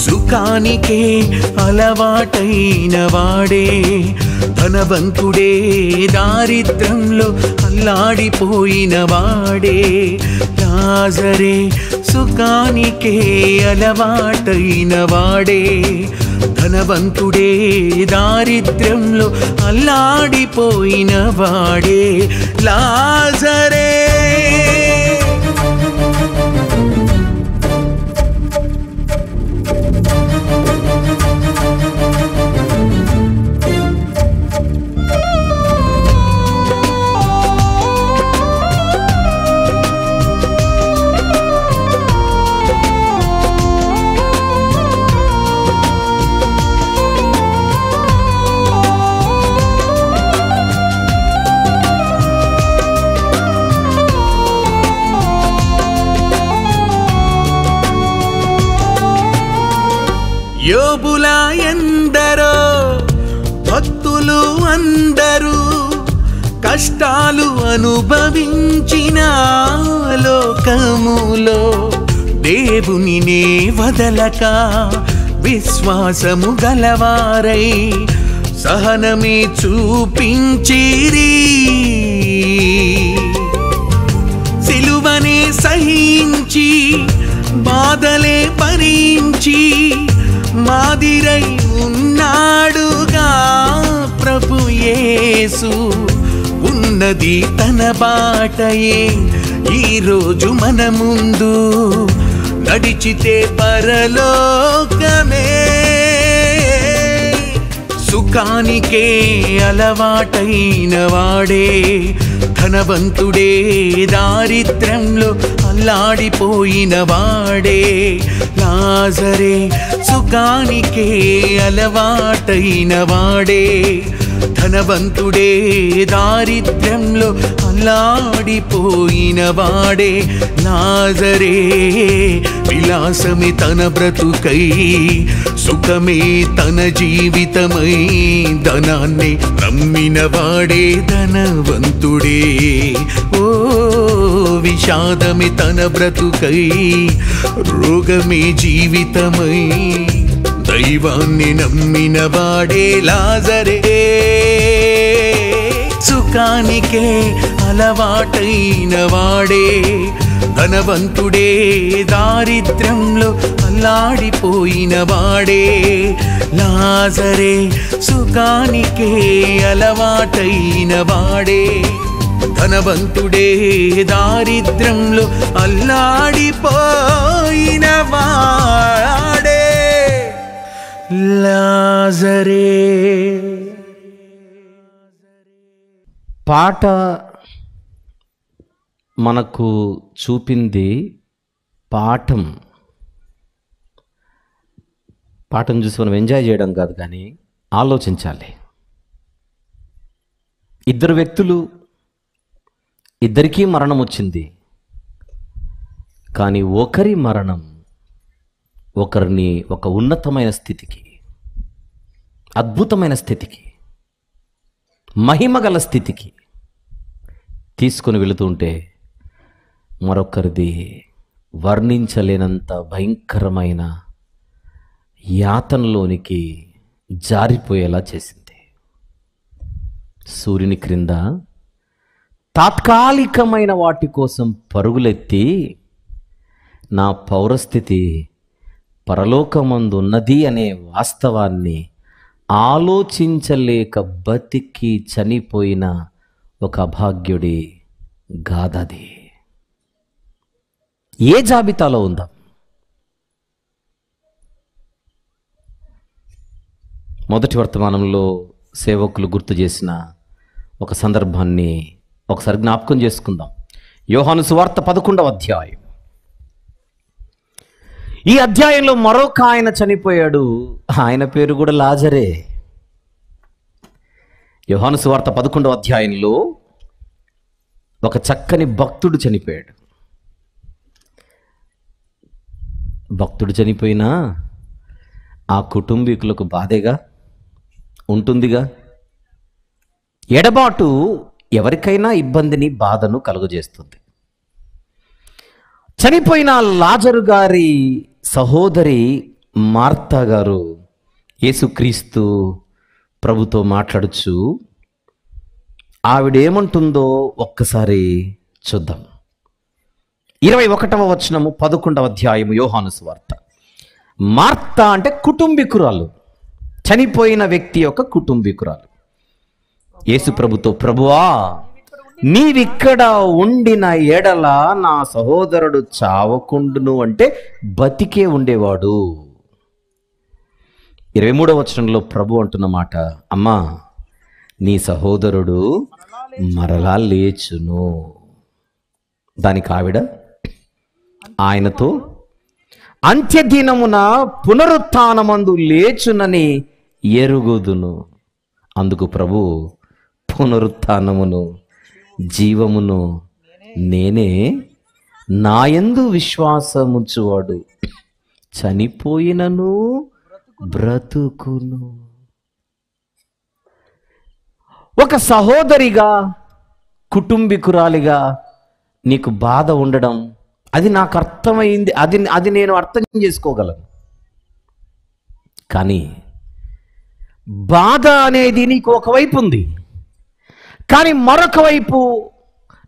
సుఖానికే అలవాటైన వాడే ధనవంతుడే దారిద్ర్యంలో అల్లాడిపోయిన వాడే లాజరే. సుఖానికే అలవాటైన వాడే ధనవంతుడే దారిద్ర్యంలో అల్లాడిపోయిన వాడే లాజరే. యోబులా ఎందరో భక్తులు అందరూ కష్టాలు అనుభవించిన లోకములో దేవునినే వదలక విశ్వాసము గలవారై సహనమే చూపించిరి. సిలువనే సహించి బాధలే భరించి మాదిరై ఉన్నాడుగా ప్రభు యేసు. ఉన్నది తన బాటయే ఈరోజు మన ముందు నడిచితే పరలోకమే. సుఖానికే అలవాటైన వాడే ధనవంతుడే దారిద్ర్యంలో అల్లాడిపోయిన వాడే లాజరే. సుఖానికే అలవాటైన వాడే ధనవంతుడే దారిద్ర్యంలో అల్లాడిపోయిన వాడే లాజరే. విలాసమే తన బ్రతుకై సుఖమే తన జీవితమై ధనాన్ని నమ్మిన వాడే ధనవంతుడే. ఓ విషాదమే తన బ్రతుకై రోగమే జీవితమై దైవాన్ని నమ్మిన వాడే లాజరే. సుఖ సుఖానికే అలవాటైన వాడే, ధనవంతుడే దారిద్ర్యంలో అల్లాడిపోయిన వాడే. లాజరే సుఖానికే అలవాటైన వాడే, ధనవంతుడే దారిద్ర్యంలో అల్లాడిపోయిన వాడే. లాజరే. పాట మనకు చూపింది పాఠం చూసి మనం ఎంజాయ్ చేయడం కాదు, కానీ ఆలోచించాలి. ఇద్దరు వ్యక్తులు, ఇద్దరికీ మరణం వచ్చింది, కానీ ఒకరి మరణం ఒకరిని ఒక ఉన్నతమైన స్థితికి, అద్భుతమైన స్థితికి, మహిమగల స్థితికి తీసుకొని వెళుతుంటే మరొకరిది వర్ణించలేనంత భయంకరమైన యాతనలోనికి జారిపోయేలా చేసింది. సూర్యుని క్రింద తాత్కాలికమైన వాటి కోసం పరుగులెత్తి నా పౌరస్థితి పరలోకమందు ఉన్నది అనే వాస్తవాన్ని ఆలోచించలేక బతికి చనిపోయిన ఒక అభాగ్యుడి గాథది. ఏ జాబితాలో ఉందా? మొదటి వర్తమానంలో సేవకులు గుర్తు చేసిన ఒక సందర్భాన్ని ఒకసారి జ్ఞాపకం చేసుకుందాం. యోహాను సువార్త 11వ అధ్యాయం. ఈ అధ్యాయంలో మరొక ఆయన చనిపోయాడు. ఆయన పేరు కూడా లాజరే. యోహాను సువార్త 11వ అధ్యాయంలో ఒక చక్కని భక్తుడు చనిపోయాడు. భక్తుడు చనిపోయినా ఆ కుటుంబీకులకు బాధేగా ఉంటుందిగా. ఎడబాటు ఎవరికైనా ఇబ్బందిని, బాధను కలుగజేస్తుంది. చనిపోయిన లాజరు గారి సహోదరి మార్తా గారు యేసుక్రీస్తు ప్రభుతో మాట్లాడుచు ఆవిడేమంటుందో ఒక్కసారి చూద్దాం. 21వ వచనము 11వ అధ్యాయం యోహాను సువార్త. మార్తా అంటే కుటుంబీకురాలు, చనిపోయిన వ్యక్తి యొక్క కుటుంబీకురాలు. యేసు ప్రభుతో, ప్రభువా నీవిక్కడ ఉండిన ఎడల నా సహోదరుడు చావకుండును అంటే బతికే ఉండేవాడు. 23వ వచనంలో ప్రభు అంటున్న మాట, అమ్మా నీ సహోదరుడు మరలా లేచును. దానికి ఆవిడ ఆయనతో అంత్యదినమున పునరుత్థానమందు లేచునని ఎరుగుదును. అందుకు ప్రభు, పునరుత్థానమును జీవమును నేనే, నాయందు విశ్వాసముంచువాడు చనిపోయినను బ్రతుకును. ఒక సహోదరిగా, కుటుంబీకురాలిగా నీకు బాధ ఉండడం, అది నాకు అర్థమైంది, అది నేను అర్థం చేసుకోగలను. కానీ బాధ అనేది నీకు ఒకవైపు ఉంది, కానీ మరొక వైపు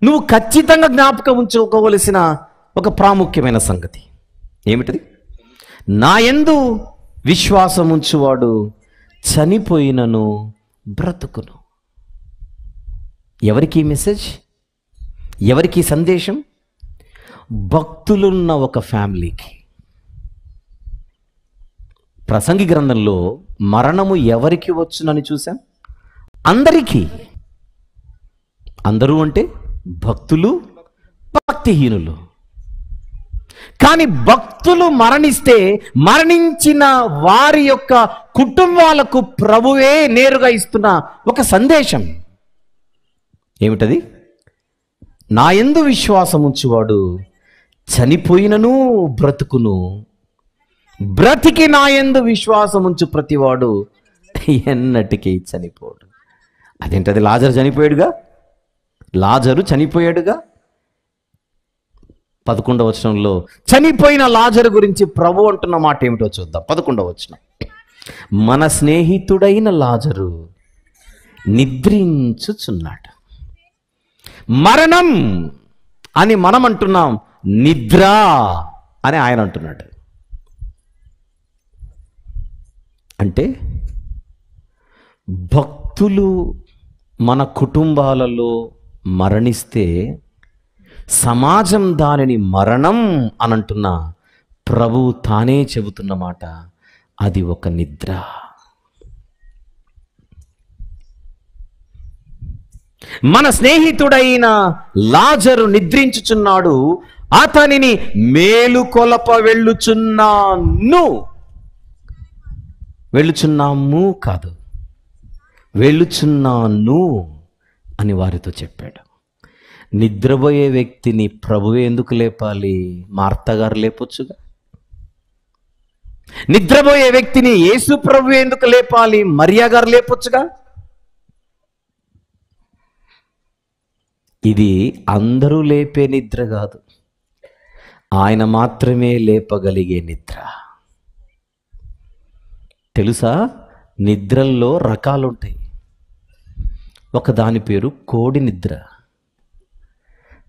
నువ్వు ఖచ్చితంగా జ్ఞాపకం ఉంచుకోవలసిన ఒక ప్రాముఖ్యమైన సంగతి ఏమిటిది? నా యందు విశ్వాసం ఉంచువాడు చనిపోయినను బ్రతుకును. ఎవరికి మెసేజ్? ఎవరికి సందేశం? భక్తులున్న ఒక ఫ్యామిలీకి. ప్రసంగి గ్రంథంలో మరణము ఎవరికి వచ్చునని చూసాం? అందరికీ. అందరూ అంటే భక్తులు, భక్తిహీనులు. కానీ భక్తులు మరణిస్తే మరణించిన వారి యొక్క కుటుంబాలకు ప్రభువే నేరుగా ఇస్తున్న ఒక సందేశం ఏమిటది? నా యందు విశ్వాసం ఉంచువాడు చనిపోయినను బ్రతుకును, బ్రతికి నా యందు విశ్వాసం ఉంచు ప్రతివాడు ఎన్నటికీ చనిపోడు. అదేంటది? లాజరు చనిపోయాడుగా, లాజరు చనిపోయాడుగా. 11వ వచనంలో చనిపోయిన లాజరు గురించి ప్రభు అంటున్న మాట ఏమిటో చూద్దాం. 11వ వచనం, మన స్నేహితుడైన లాజరు నిద్రించుచున్నాడు. మరణం అని మనం అంటున్నాం, నిద్ర అని ఆయన అంటున్నాడు. అంటే భక్తులు మన కుటుంబాలలో మరణిస్తే సమాజం దానిని మరణం అని అంటున్నా, ప్రభువు తానే చెబుతున్నమాట, అది ఒక నిద్ర. మన స్నేహితుడైన లాజరు నిద్రించుచున్నాడు, అతనిని మేలుకొలప వెళ్ళుచున్నాము కాదు, వెళ్ళుచున్నాను అని వారితో చెప్పాడు. నిద్రపోయే వ్యక్తిని ప్రభువే ఎందుకు లేపాలి? మార్త గారు లేపొచ్చుగా. నిద్రపోయే వ్యక్తిని యేసు ప్రభువే ఎందుకు లేపాలి? మరియా గారు లేపొచ్చుగా. ఇది అందరూ లేపే నిద్ర కాదు, ఆయన మాత్రమే లేపగలిగే నిద్ర. తెలుసా, నిద్రల్లో రకాలుంటాయి. ఒక దాని పేరు కోడి నిద్ర.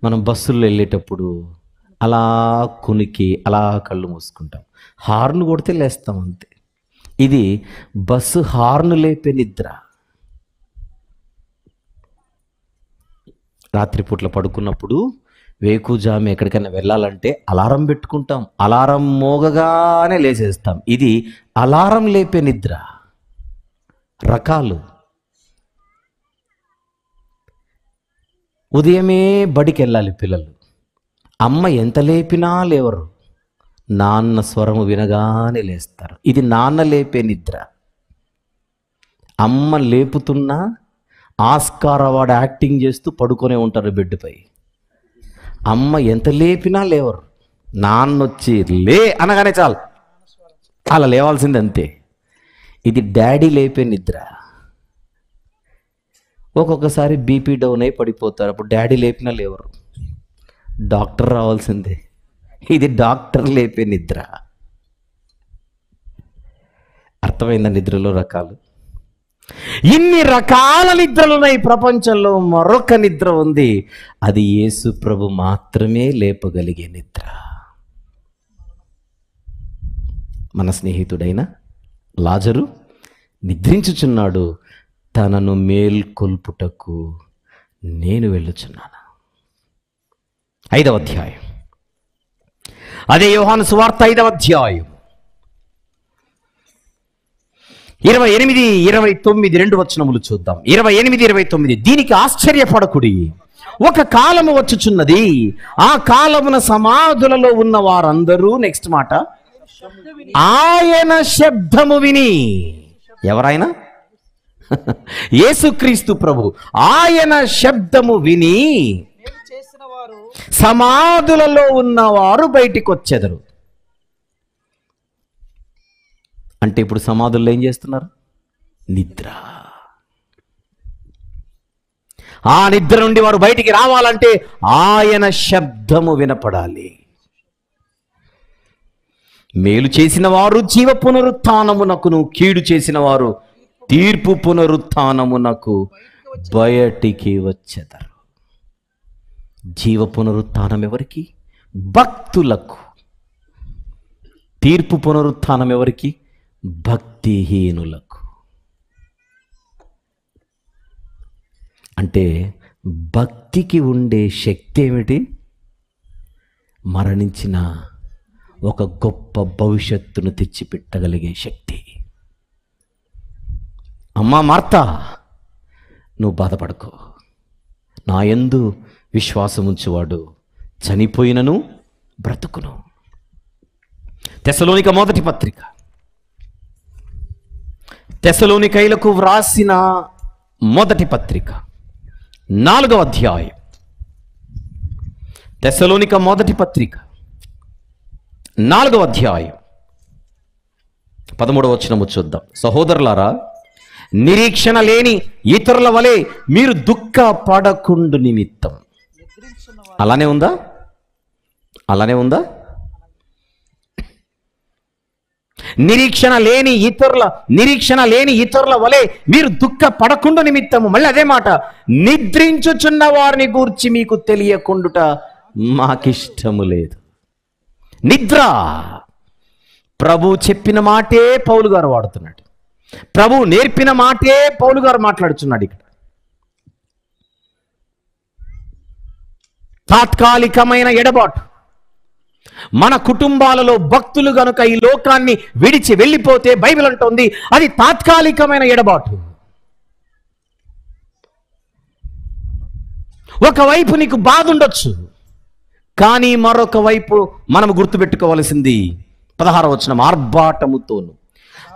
మనం బస్సుల్లో వెళ్ళేటప్పుడు అలా కునికి అలా కళ్ళు మూసుకుంటాం, హార్న్ కొడితే లేస్తాం అంతే. ఇది బస్సు హార్న్ లేపే నిద్ర. రాత్రిపూట్ల పడుకున్నప్పుడు వేకుజాము ఎక్కడికైనా వెళ్ళాలంటే అలారం పెట్టుకుంటాం, అలారం మోగగానే లేచేస్తాం. ఇది అలారం లేపే నిద్ర. రకాలు. ఉదయమే బడికి వెళ్ళాలి పిల్లలు, అమ్మ ఎంత లేపినా లేవరు, నాన్న స్వరము వినగానే లేస్తారు. ఇది నాన్న లేపే నిద్ర. అమ్మ లేపుతున్నా ఆస్కార్ అవార్డు యాక్టింగ్ చేస్తూ పడుకొనే ఉంటారు బెడ్పై. అమ్మ ఎంత లేపినా లేవరు, నాన్న వచ్చి లే అనగానే చాలు అలా లేవాల్సింది అంతే. ఇది డాడీ లేపే నిద్ర. ఒక్కొక్కసారి బీపీ డౌన్ అయి పడిపోతారు, అప్పుడు డాడీ లేపినా లేవరు, డాక్టర్ రావాల్సిందే. ఇది డాక్టర్ లేపే నిద్ర. అర్థమైందా నిద్రలో రకాలు? ఇన్ని రకాల నిద్రలున్నాయి ప్రపంచంలో. మరొక నిద్ర ఉంది, అది యేసు ప్రభు మాత్రమే లేపగలిగే నిద్ర. మన స్నేహితుడైన లాజరు నిద్రించుచున్నాడు, తనను మేల్కొల్పుటకు నేను వెళ్ళుచున్నాను. 5వ అధ్యాయం, అదే యోహాను సువార్త 5వ అధ్యాయం 28, 29 2 వచనములు చూద్దాం. 28, 29. దీనికి ఆశ్చర్యపడకుడి, ఒక కాలము వచ్చుచున్నది, ఆ కాలమున సమాధులలో ఉన్న వారందరూ, నెక్స్ట్ మాట, ఆయన శబ్దము విని. ఎవరైనా? యేసుక్రీస్తు ప్రభు. ఆయన శబ్దము విని సమాధులలో ఉన్నవారు బయటికి వచ్చెదరు. అంటే ఇప్పుడు సమాధుల్లో ఏం చేస్తున్నారు? నిద్ర. ఆ నిద్ర నుండి వారు బయటికి రావాలంటే ఆయన శబ్దము వినపడాలి. మేలు చేసిన వారు జీవ పునరుత్థానమునకును, కీడు చేసిన వారు తీర్పు పునరుత్థానమునకు బయటికి వచ్చెదరు. జీవ పునరుత్థానం ఎవరికి? భక్తులకు. తీర్పు పునరుత్థానం ఎవరికి? భక్తిహీనులకు. అంటే భక్తికి ఉండే శక్తి ఏమిటి? మరణించిన ఒక గొప్ప భవిష్యత్తును తెచ్చిపెట్టగలిగే శక్తి. అమ్మా మార్తా, నువ్వు బాధపడకో, నా యందు విశ్వాసముంచువాడు చనిపోయినను బ్రతుకును. తెస్సలోనిక మొదటి పత్రిక, తెస్సలోనికైలకు వ్రాసిన మొదటి పత్రిక 4వ అధ్యాయం. తెస్సలోనిక మొదటి పత్రిక 4వ అధ్యాయం 13వ వచనము చూద్దాం. సహోదరులారా, నిరీక్షణ లేని ఇతరుల వలె మీరు దుఃఖపడకుండు నిమిత్తం. అలానే ఉందా? అలానే ఉందా? నిరీక్షణ లేని ఇతరుల వలె మీరు దుఃఖపడకుండా నిమిత్తము, మళ్ళీ అదే మాట, నిద్రించుచున్న వారిని గూర్చి మీకు తెలియకుండుట మాకిష్టము లేదు. నిద్ర ప్రభు చెప్పిన మాటే పౌలు గారు వాడుతున్నాడు. ప్రభు నేర్పిన మాటే పౌలు గారు మాట్లాడుతున్నాడు. ఇక్కడ తాత్కాలికమైన ఎడబాటు. మన కుటుంబాలలో భక్తులు గనుక ఈ లోకాన్ని విడిచి వెళ్ళిపోతే బైబిల్ అంటోంది అది తాత్కాలికమైన ఎడబాటు. ఒకవైపు నీకు బాధ ఉండొచ్చు, కానీ మరొక వైపు మనం గుర్తుపెట్టుకోవలసింది 16వ వచనం, ఆర్భాటముతోను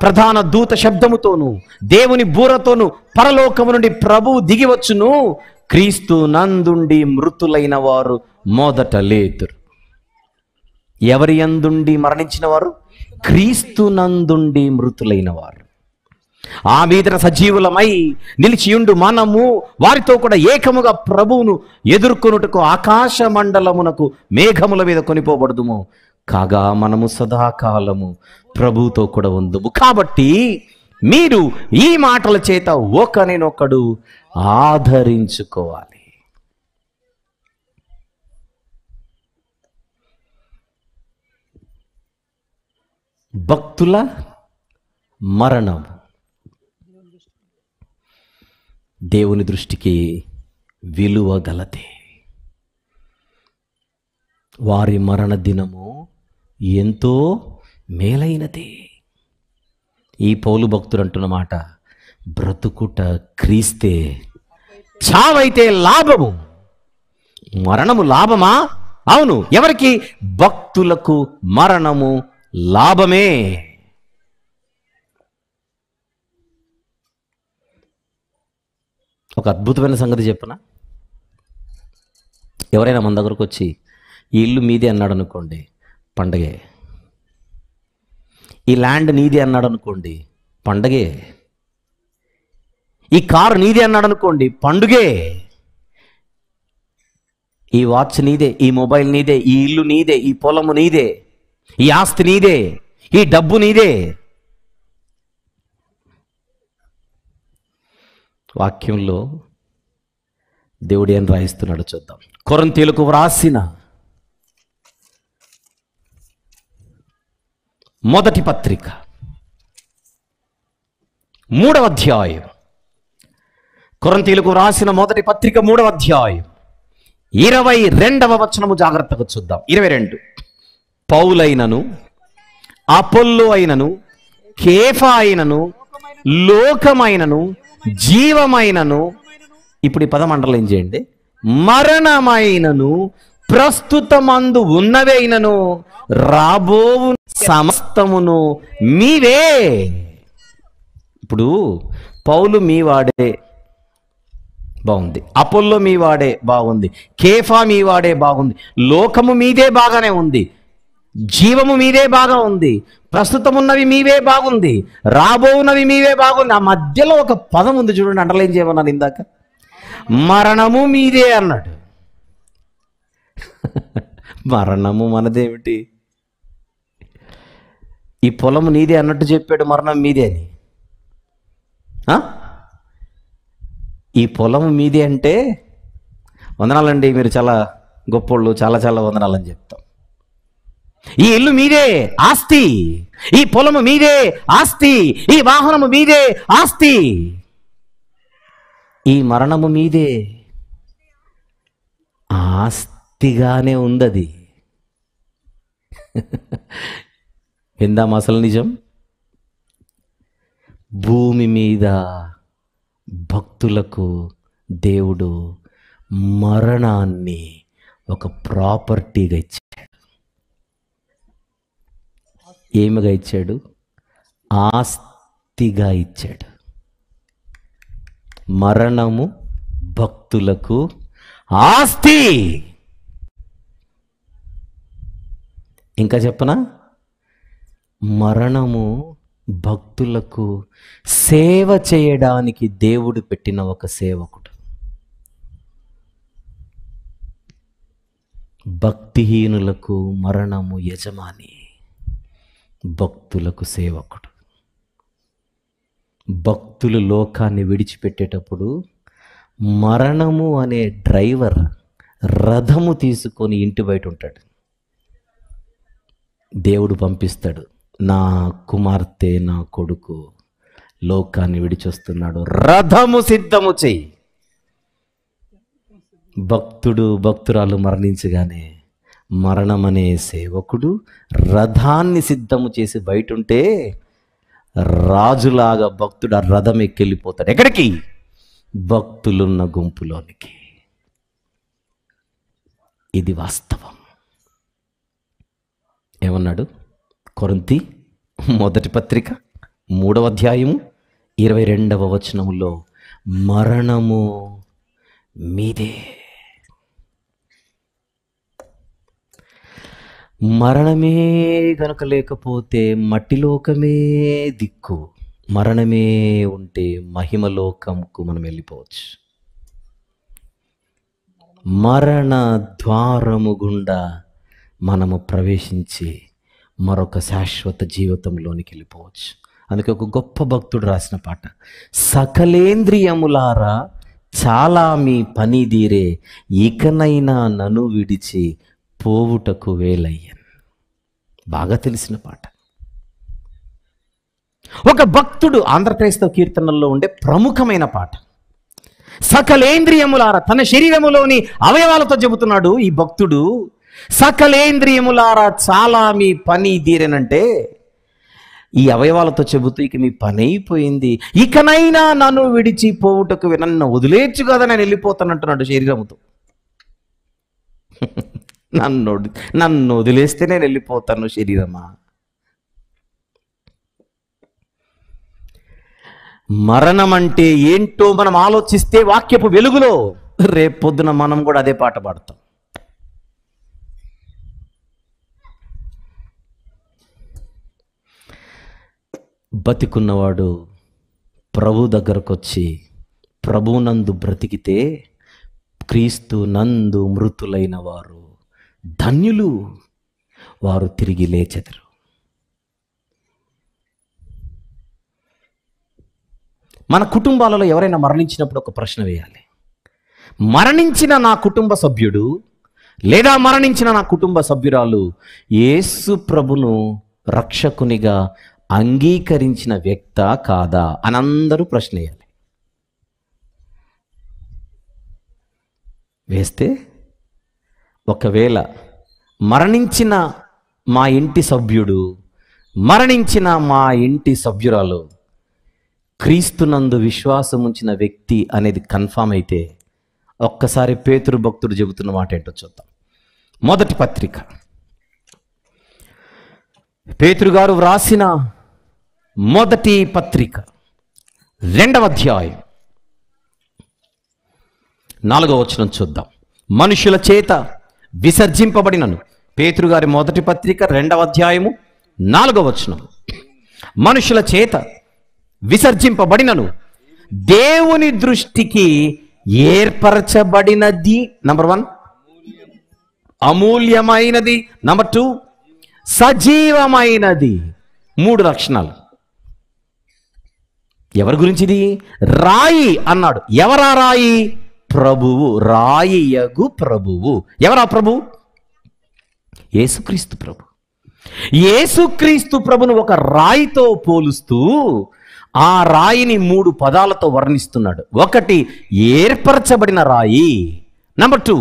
ప్రధాన దూత శబ్దముతోను దేవుని బూరతోను పరలోకము నుండి ప్రభువు దిగివచ్చును, క్రీస్తు నందుండి మృతులైన వారు మొదట లేతురు. ఎవరి యందుండి మరణించిన వారు? క్రీస్తు నందుండి మృతులైన వారు. ఆ మీదట సజీవులమై నిలిచియుండు మనము వారితో కూడా ఏకముగా ప్రభువును ఎదుర్కొనుటకు ఆకాశ మండలమునకు మేఘముల మీద కొనిపోబడదుము, కాగా మనము సదాకాలము ప్రభువుతో కూడా ఉందుము. కాబట్టి మీరు ఈ మాటల చేత ఒకరినొకడు ఆదరించుకోవాలి. భక్తుల మరణం దేవుని దృష్టికి విలువ గలదే. వారి మరణ దినము ఎంతో మేలైనది. ఈ పౌలు భక్తుడు అంటున్న మాట, బ్రతుకుట క్రీస్తే, చావైతే లాభము. మరణము లాభమా? అవును. ఎవరికి? భక్తులకు మరణము లాభమే. ఒక అద్భుతమైన సంగతి చెప్పనా? ఎవరైనా మన దగ్గరకు వచ్చి ఈ ఇల్లు మీదే అన్నాడు అనుకోండి, పండగే. ఈ ల్యాండ్ నీదే అన్నాడు అనుకోండి, పండగే. ఈ కారు నీదే అన్నాడు అనుకోండి, పండుగే. ఈ వాచ్ నీదే, ఈ మొబైల్ నీదే, ఈ ఇల్లు నీదే, ఈ పొలము నీదే, ఈ ఆస్తి నీదే, ఈ డబ్బు నీదే. వాక్యంలో దేవుడు ఏం రాయిస్తున్నాడో చూద్దాం. కొరింథీయులకు వ్రాసిన మొదటి పత్రిక 3వ అధ్యాయం. కొరింథీయులకు వ్రాసిన మొదటి పత్రిక 3వ అధ్యాయం 22వ వచనము జాగ్రత్తగా చూద్దాం. 22. పౌలైనను అపొల్లో అయినను కేఫా అయినను లోకమైనను జీవమైనను, ఇప్పుడు ఈ పదం అండర్లైన్ చేయండి, మరణమైనను ప్రస్తుతమందు ఉన్నవైనను రాబోవు సమస్తమును మీవే. ఇప్పుడు పౌలు మీవాడే, బాగుంది. అపొల్లో మీవాడే, బాగుంది. కేఫా మీవాడే, బాగుంది. లోకము మీదే, బాగానే ఉంది. జీవము మీదే, బాగా ఉంది. ప్రస్తుతం ఉన్నవి మీవే, బాగుంది. రాబోవున్నవి మీవే, బాగుంది. ఆ మధ్యలో ఒక పదం ఉంది చూడండి, అండర్లైన్ చేయమన్నాను ఇందాక. మరణము మీదే అన్నాడు. మరణము మనదేమిటి? ఈ పొలము నీదే అన్నట్టు చెప్పాడు, మరణం మీదే అని. ఈ పొలము మీదే అంటే వందనాలండి, మీరు చాలా గొప్పోళ్ళు, చాలా చాలా వందనాలని చెప్తాం. ఈ ఇల్లు మీదే, ఆస్తి. ఈ పొలము మీదే, ఆస్తి. ఈ వాహనము మీదే, ఆస్తి. ఈ మరణము మీదే, ఆస్తిగానే ఉందది. విందాం అసలు నిజం. భూమి మీద భక్తులకు దేవుడు మరణాన్ని ఒక ప్రాపర్టీగా ఇచ్చాడు. ఏమిగా ఇచ్చాడు? ఆస్తిగా ఇచ్చాడు. మరణము భక్తులకు ఆస్తి. ఇంకా చెప్పనా? మరణము భక్తులకు సేవ చేయడానికి దేవుడు పెట్టిన ఒక సేవకుడు. భక్తిహీనులకు మరణము యజమాని. భక్తులకు సేవకుడు. భక్తులు లోకాన్ని విడిచిపెట్టేటప్పుడు మరణము అనే డ్రైవర్ రథము తీసుకొని ఇంటి బయట ఉంటాడు. దేవుడు పంపిస్తాడు, నా కుమార్తె నా కొడుకు లోకాన్ని విడిచొస్తున్నాడు, రథము సిద్ధము చెయ్యి. భక్తురాలు మరణించగానే మరణమనే సేవకుడు రథాన్ని సిద్ధము చేసి బయట ఉంటే రాజులాగా భక్తుడు ఆ రథం ఎక్కెళ్ళిపోతాడు. ఎక్కడికి? భక్తులున్న గుంపులోనికి. ఇది వాస్తవం. ఏమన్నాడు? కొరింథీ మొదటి పత్రిక 3వ అధ్యాయము 22వ వచనములో, మరణము మీదే. మరణమే గనుక లేకపోతే మట్టిలోకమే దిక్కు, మరణమే ఉంటే మహిమలోకంకు మనం వెళ్ళిపోవచ్చు. మరణ ద్వారము గుండా మనము ప్రవేశించి మరొక శాశ్వత జీవితంలోనికి వెళ్ళిపోవచ్చు. అందుకే ఒక గొప్ప భక్తుడు రాసిన పాట, సకలేంద్రియములారా చాలా మీ పని తీరే, ఇకనైనా నన్ను విడిచి పోవుటకు వేలయ్యన్. బాగా తెలిసిన పాట. ఒక భక్తుడు ఆంధ్ర క్రైస్తవ కీర్తనల్లో ఉండే ప్రముఖమైన పాట. సకలేంద్రియములారా, తన శరీరములోని అవయవాలతో చెబుతున్నాడు ఈ భక్తుడు, సకలేంద్రియములారా చాలా మీ పని తీరేనంటే ఈ అవయవాలతో చెబుతూ ఇక మీ పని అయిపోయింది, ఇకనైనా నన్ను విడిచి పోవుటకు, నన్ను వదిలేచ్చు కదా నేను వెళ్ళిపోతానంటున్నాడు శరీరముతో. నన్ను వదిలేస్తే నేను వెళ్ళిపోతాను శరీరమా. మరణం అంటే ఏంటో మనం ఆలోచిస్తే వాక్యపు వెలుగులో రేపొద్దున మనం కూడా అదే పాట పాడతాం. బతికున్నవాడు ప్రభు దగ్గరకు వచ్చి ప్రభునందు బ్రతికితే క్రీస్తు నందు మృతులైన వారు ధన్యులు, వారు తిరిగి లేచెదరు. మన కుటుంబాలలో ఎవరైనా మరణించినప్పుడు ఒక ప్రశ్న వేయాలి. మరణించిన నా కుటుంబ సభ్యుడు లేదా మరణించిన నా కుటుంబ సభ్యురాలు యేసు ప్రభును రక్షకునిగా అంగీకరించిన వ్యక్తా కాదా అని అందరూ ప్రశ్న వేయాలి. వేస్తే ఒకవేళ మరణించిన మా ఇంటి సభ్యుడు, మరణించిన మా ఇంటి సభ్యురాలు క్రీస్తునందు విశ్వాసం ఉంచిన వ్యక్తి అనేది కన్ఫామ్ అయితే ఒక్కసారి పేతురు భక్తుడు చెబుతున్న మాట ఏంటో చూద్దాం. మొదటి పత్రిక, పేతురు గారు వ్రాసిన మొదటి పత్రిక 2వ అధ్యాయం 4వ వచనం చూద్దాం. మనుషుల చేత విసర్జింపబడినను, పేతురు గారి మొదటి పత్రిక 2వ అధ్యాయము 4వ వచనం, మనుషుల చేత విసర్జింపబడినను దేవుని దృష్టికి ఏర్పరచబడినది. Number 1 అమూల్యమైనది, number 2 సజీవమైనది. 3 లక్షణాలు. ఎవరి గురించిది? రాయి అన్నాడు. ఎవరా రాయి? ప్రభువు, రాయియగు ప్రభువు. ఎవరా ప్రభు? యేసుక్రీస్తు ప్రభు. యేసుక్రీస్తు ప్రభును ఒక రాయితో పోలుస్తూ ఆ రాయిని 3 పదాలతో వర్ణిస్తున్నాడు. 1 ఏర్పరచబడిన రాయి, నంబర్ 2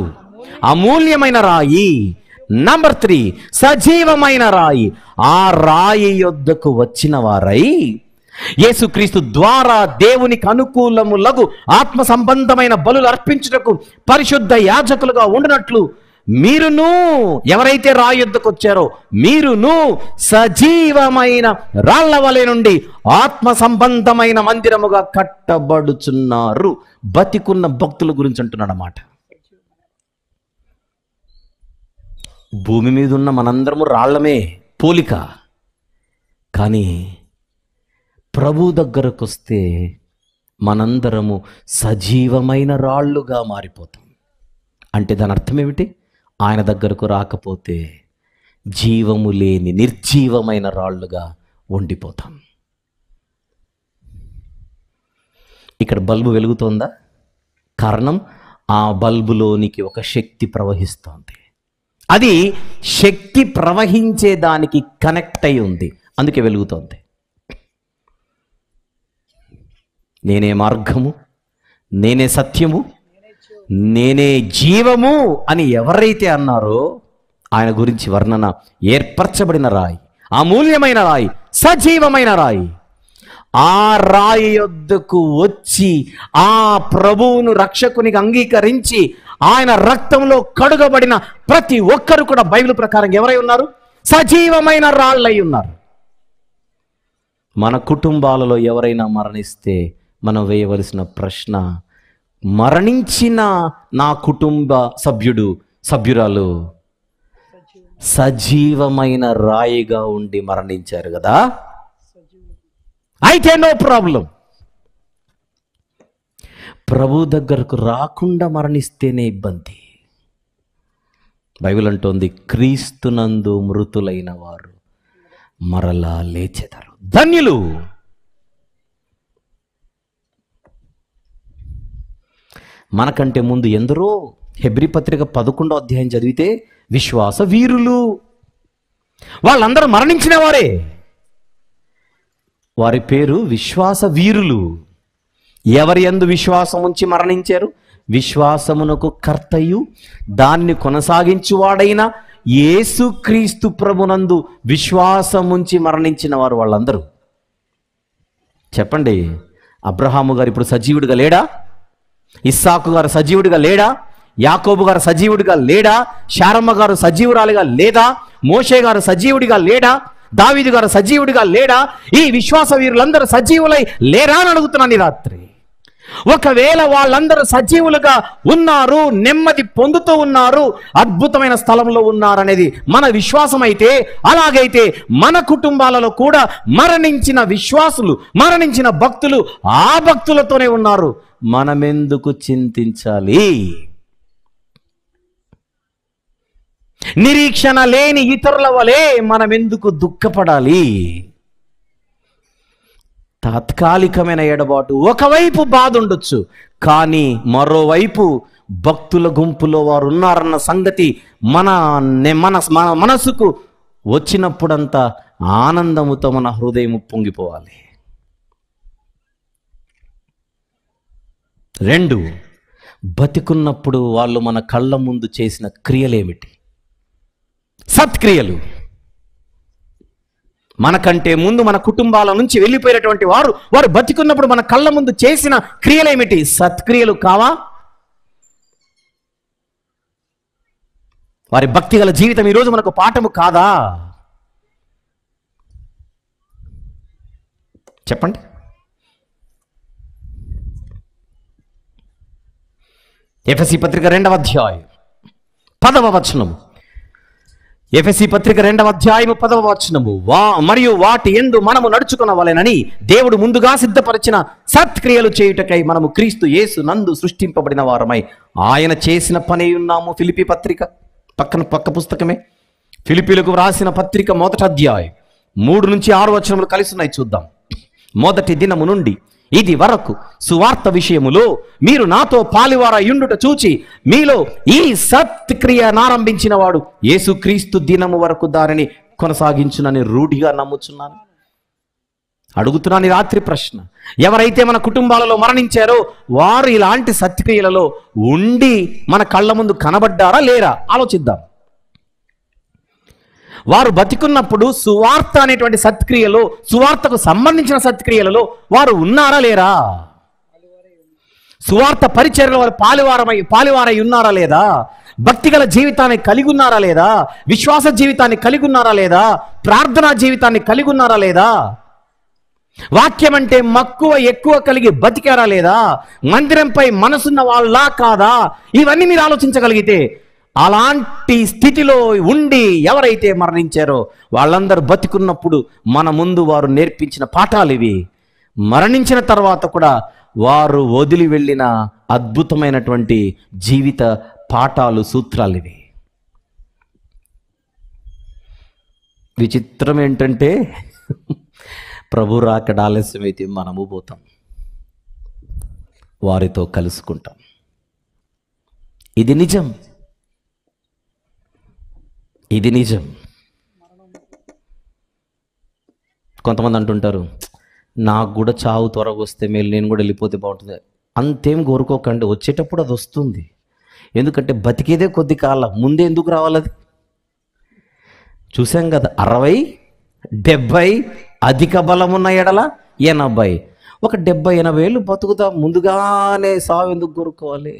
అమూల్యమైన రాయి, నంబర్ 3 సజీవమైన రాయి. ఆ రాయి యొద్దకు వచ్చిన వారై యేసుక్రీస్తు ద్వారా దేవునికి అనుకూలములగు ఆత్మ సంబంధమైన బలులు అర్పించుటకు పరిశుద్ధ యాజకులుగా ఉండినట్లు మీరును, ఎవరైతే రాయి యొద్దకు వచ్చారో మీరును సజీవమైన రాళ్ల వలె నుండి ఆత్మ సంబంధమైన మందిరముగా కట్టబడుచున్నారు. బతికున్న భక్తుల గురించి అంటున్నాడు అన్నమాట. భూమి మీద ఉన్న మనందరము రాళ్లమే పోలిక, కానీ ప్రభు దగ్గరకు వస్తే మనందరము సజీవమైన రాళ్ళుగా మారిపోతాం. అంటే దాని అర్థం ఏమిటి? ఆయన దగ్గరకు రాకపోతే జీవము లేని నిర్జీవమైన రాళ్ళుగా ఉండిపోతాం. ఇక్కడ బల్బు వెలుగుతోందా? కారణం, ఆ బల్బులోనికి ఒక శక్తి ప్రవహిస్తోంది. అది శక్తి ప్రవహించే దానికి కనెక్ట్ అయి ఉంది, అందుకే వెలుగుతోంది. నేనే మార్గము, నేనే సత్యము, నేనే జీవము అని ఎవరైతే అన్నారో ఆయన గురించి వర్ణన, ఏర్పరచబడిన రాయి, అమూల్యమైన రాయి, సజీవమైన రాయి. ఆ రాయి యొద్దకు వచ్చి ఆ ప్రభువును రక్షకునికి అంగీకరించి ఆయన రక్తంలో కడుగబడిన ప్రతి ఒక్కరు కూడా బైబిల్ ప్రకారం ఎవరై ఉన్నారు? సజీవమైన రాళ్ళై ఉన్నారు. మన కుటుంబాలలో ఎవరైనా మరణిస్తే మనం వేయవలసిన ప్రశ్న, మరణించిన నా కుటుంబ సభ్యురాలు సజీవమైన రాయిగా ఉండి మరణించారు కదా, అయితే నో ప్రాబ్లం. ప్రభు దగ్గరకు రాకుండా మరణిస్తేనే ఇబ్బంది. బైబిల్ అంటోంది, క్రీస్తునందు మృతులైన వారు మరలా లేచెదరు, ధన్యులు. మనకంటే ముందు ఎందరో, హెబ్రీ పత్రిక 11వ అధ్యాయం చదివితే విశ్వాస వీరులు, వాళ్ళందరూ మరణించిన వారే. వారి పేరు విశ్వాస వీరులు. ఎవరి యందు విశ్వాసం ఉంచి మరణించారు? విశ్వాసమునకు కర్తయు దాన్ని కొనసాగించువాడైన యేసుక్రీస్తు ప్రభునందు విశ్వాసముంచి మరణించిన వారు వాళ్ళందరూ. చెప్పండి, అబ్రహాము గారు ఇప్పుడు సజీవుడిగా లేడా? ఇస్సాకు గారు సజీవుడిగా లేడా? యాకోబు గారు సజీవుడిగా లేడా? శారమ్మ గారు సజీవురాలిగా లేదా? మోషే గారు సజీవుడిగా లేడా? దావీదు గారు సజీవుడిగా లేడా? ఈ విశ్వాస వీరులందరూ సజీవులై లేరా అని అడుగుతున్నాను ఈ రాత్రి. ఒకవేళ వాళ్ళందరూ సజీవులుగా ఉన్నారు, నెమ్మది పొందుతూ ఉన్నారు, అద్భుతమైన స్థలంలో ఉన్నారు అనేది మన విశ్వాసం అయితే, అలాగైతే మన కుటుంబాలలో కూడా మరణించిన విశ్వాసులు, మరణించిన భక్తులు ఆ భక్తులతోనే ఉన్నారు. మనమెందుకు చింతించాలి? నిరీక్షణ లేని ఇతరుల వలె మనమెందుకు దుఃఖపడాలి? తాత్కాలికమైన ఎడబాటు, ఒకవైపు బాధ ఉండొచ్చు, కానీ మరోవైపు భక్తుల గుంపులో వారు ఉన్నారన్న సంగతి మన మనసుకు వచ్చినప్పుడంతా ఆనందముతో మన హృదయం పొంగిపోవాలి. 2, బతికున్నప్పుడు వాళ్ళు మన కళ్ళ ముందు చేసిన క్రియలేమిటి? సత్క్రియలు. మనకంటే ముందు మన కుటుంబాల నుంచి వెళ్ళిపోయినటువంటి వారు బతికున్నప్పుడు మన కళ్ళ ముందు చేసిన క్రియలేమిటి? సత్క్రియలు కావా? వారి భక్తిగల జీవితం ఈరోజు మనకు పాఠము కాదా? చెప్పండి. ఎఫెసీ పత్రిక 2వ అధ్యాయం 10వ వచనము. ఎఫెసీ పత్రిక 2వ అధ్యాయము 10వ వచనము. మరియు వాటి యందు మనము నడుచుకొనవలెనని దేవుడు ముందుగా సిద్ధపరిచిన సత్క్రియలు చేయుటకై మనము క్రీస్తు యేసు నందు సృష్టింపబడిన వారమై ఆయన చేసిన పని ఉన్నాము. ఫిలిప్పీ పత్రిక పక్క పుస్తకమే, ఫిలిప్పీలకు రాసిన పత్రిక 1వ అధ్యాయం 3 నుంచి 6 వచనములు కలిసి ఉన్నాయి, చూద్దాం. మొదటి దినము నుండి ఇది వరకు సువార్త విషయములో మీరు నాతో పాలివారయుండుట చూచి మీలో ఈ సత్క్రియ నారంభించిన వాడు యేసుక్రీస్తు దినము వరకు దానిని కొనసాగించునని రూఢిగా నమ్ముచున్నాను. అడుగుతున్నాను ఈ రాత్రి ప్రశ్న, ఎవరైతే మన కుటుంబాలలో మరణించారో వారు ఇలాంటి సత్క్రియలలో ఉండి మన కళ్ళ ముందు కనబడ్డారా లేరా? ఆలోచిద్దాం. వారు బతికున్నప్పుడు సువార్త అనేటువంటి సత్క్రియలో, సువార్తకు సంబంధించిన సత్క్రియలలో వారు ఉన్నారా లేరా? సువార్త పరిచర్యలో వారు పాలివారై ఉన్నారా లేదా? భక్తిగల జీవితాన్ని కలిగి ఉన్నారా లేదా? విశ్వాస జీవితాన్ని కలిగి ఉన్నారా లేదా? ప్రార్థనా జీవితాన్ని కలిగి ఉన్నారా లేదా? వాక్యం అంటే మక్కువ ఎక్కువ కలిగి బతికారా లేదా? మందిరంపై మనసున్న వాళ్ళ కాదా? ఇవన్నీ మీరు ఆలోచించగలిగితే, అలాంటి స్థితిలో ఉండి ఎవరైతే మరణించారో వాళ్ళందరూ బతికున్నప్పుడు మన ముందు వారు నేర్పించిన పాఠాలు ఇవి. మరణించిన తర్వాత కూడా వారు వదిలి వెళ్ళిన అద్భుతమైనటువంటి జీవిత పాఠాలు, సూత్రాలు ఇవి. విచిత్రం ఏంటంటే ప్రభు రాకడ ఆలస్యమైతే మనము పోతాం, వారితో కలుసుకుంటాం. ఇది నిజం, ఇది నిజం. కొంతమంది అంటుంటారు, నాకు కూడా చావు త్వరగా వస్తే మేలు, నేను కూడా వెళ్ళిపోతే బాగుంటుంది. అంతేం కోరుకోకండి, వచ్చేటప్పుడు అది వస్తుంది. ఎందుకంటే బతికేదే కొద్ది కాలం, ముందే ఎందుకు రావాలి? అది చూసాం కదా, 60, 70, అధిక బలం ఉన్న ఎడల 80. ఒక 70-80 ఏళ్ళు బతుకుతాం, ముందుగానే సావు ఎందుకు కోరుకోవాలి?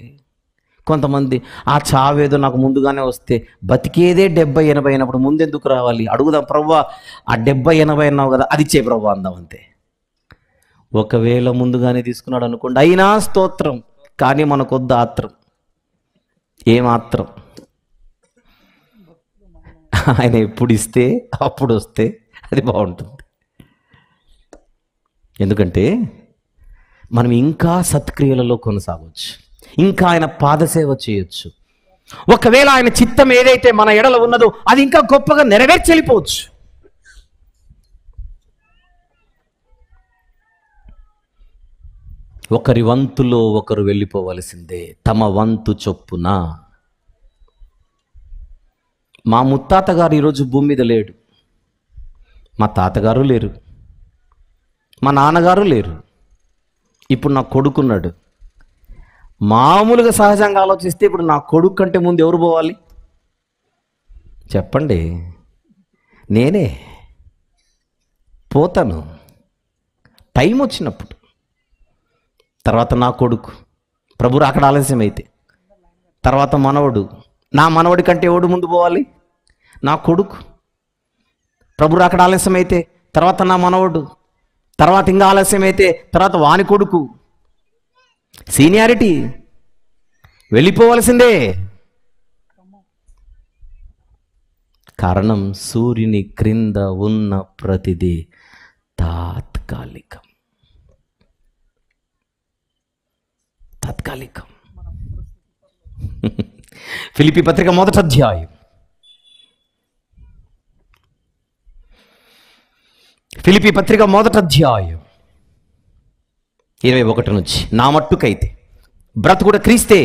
కొంతమంది ఆ చావేదో నాకు ముందుగానే వస్తే, బతికేదే 70-80 అయినప్పుడు ముందెందుకు రావాలి? అడుగుదాం, ప్రభువా ఆ 70-80 అన్నావు కదా, అది ఇచ్చే ప్రభు అందాం అంతే. ఒకవేళ ముందుగానే తీసుకున్నాడు అనుకోండి, అయినా స్తోత్రం. కానీ మనకొద్దు ఆత్రం. ఏమాత్రం? ఆయన ఎప్పుడు ఇస్తే అప్పుడు వస్తే అది బాగుంటుంది. ఎందుకంటే మనం ఇంకా సత్క్రియలలో కొనసాగవచ్చు, ఇంకా ఆయన పాదసేవ చేయొచ్చు. ఒకవేళ ఆయన చిత్తం ఏదైతే మన ఎడల ఉన్నదో అది ఇంకా గొప్పగా నెరవేర్చి వెళ్ళిపోవచ్చు. ఒకరి వంతులో ఒకరు వెళ్ళిపోవలసిందే, తమ వంతు చొప్పున. మా ముత్తాత గారు ఈరోజు భూమి మీద లేడు, మా తాతగారు లేరు, మా నాన్నగారు లేరు. ఇప్పుడు నా కొడుకున్నాడు. మామూలుగా సహజంగా ఆలోచిస్తే ఇప్పుడు నా కొడుకు కంటే ముందు ఎవరు పోవాలి చెప్పండి? నేనే పోతాను టైం వచ్చినప్పుడు. తర్వాత నా కొడుకు, ప్రభు రాకడ ఆలస్యం అయితే తర్వాత మనవడు, నా మనవడి కంటే ఎవడు ముందు పోవాలి? నా కొడుకు. ప్రభు రాకడ ఆలస్యం అయితే తర్వాత నా మనవడు, తర్వాత ఇంకా ఆలస్యం అయితే తర్వాత వాని కొడుకు. సీనియారిటీ వెళ్ళిపోవలసిందే. కారణం సూర్యుని క్రింద ఉన్న ప్రతిదీ తాత్కాలికం. తాత్కాలికం. ఫిలిప్పీ పత్రిక 1వ అధ్యాయం, ఫిలిప్పీ పత్రిక 1వ అధ్యాయం 21 నుంచి, నా మట్టుకైతే బ్రతుకుడు క్రీస్తే,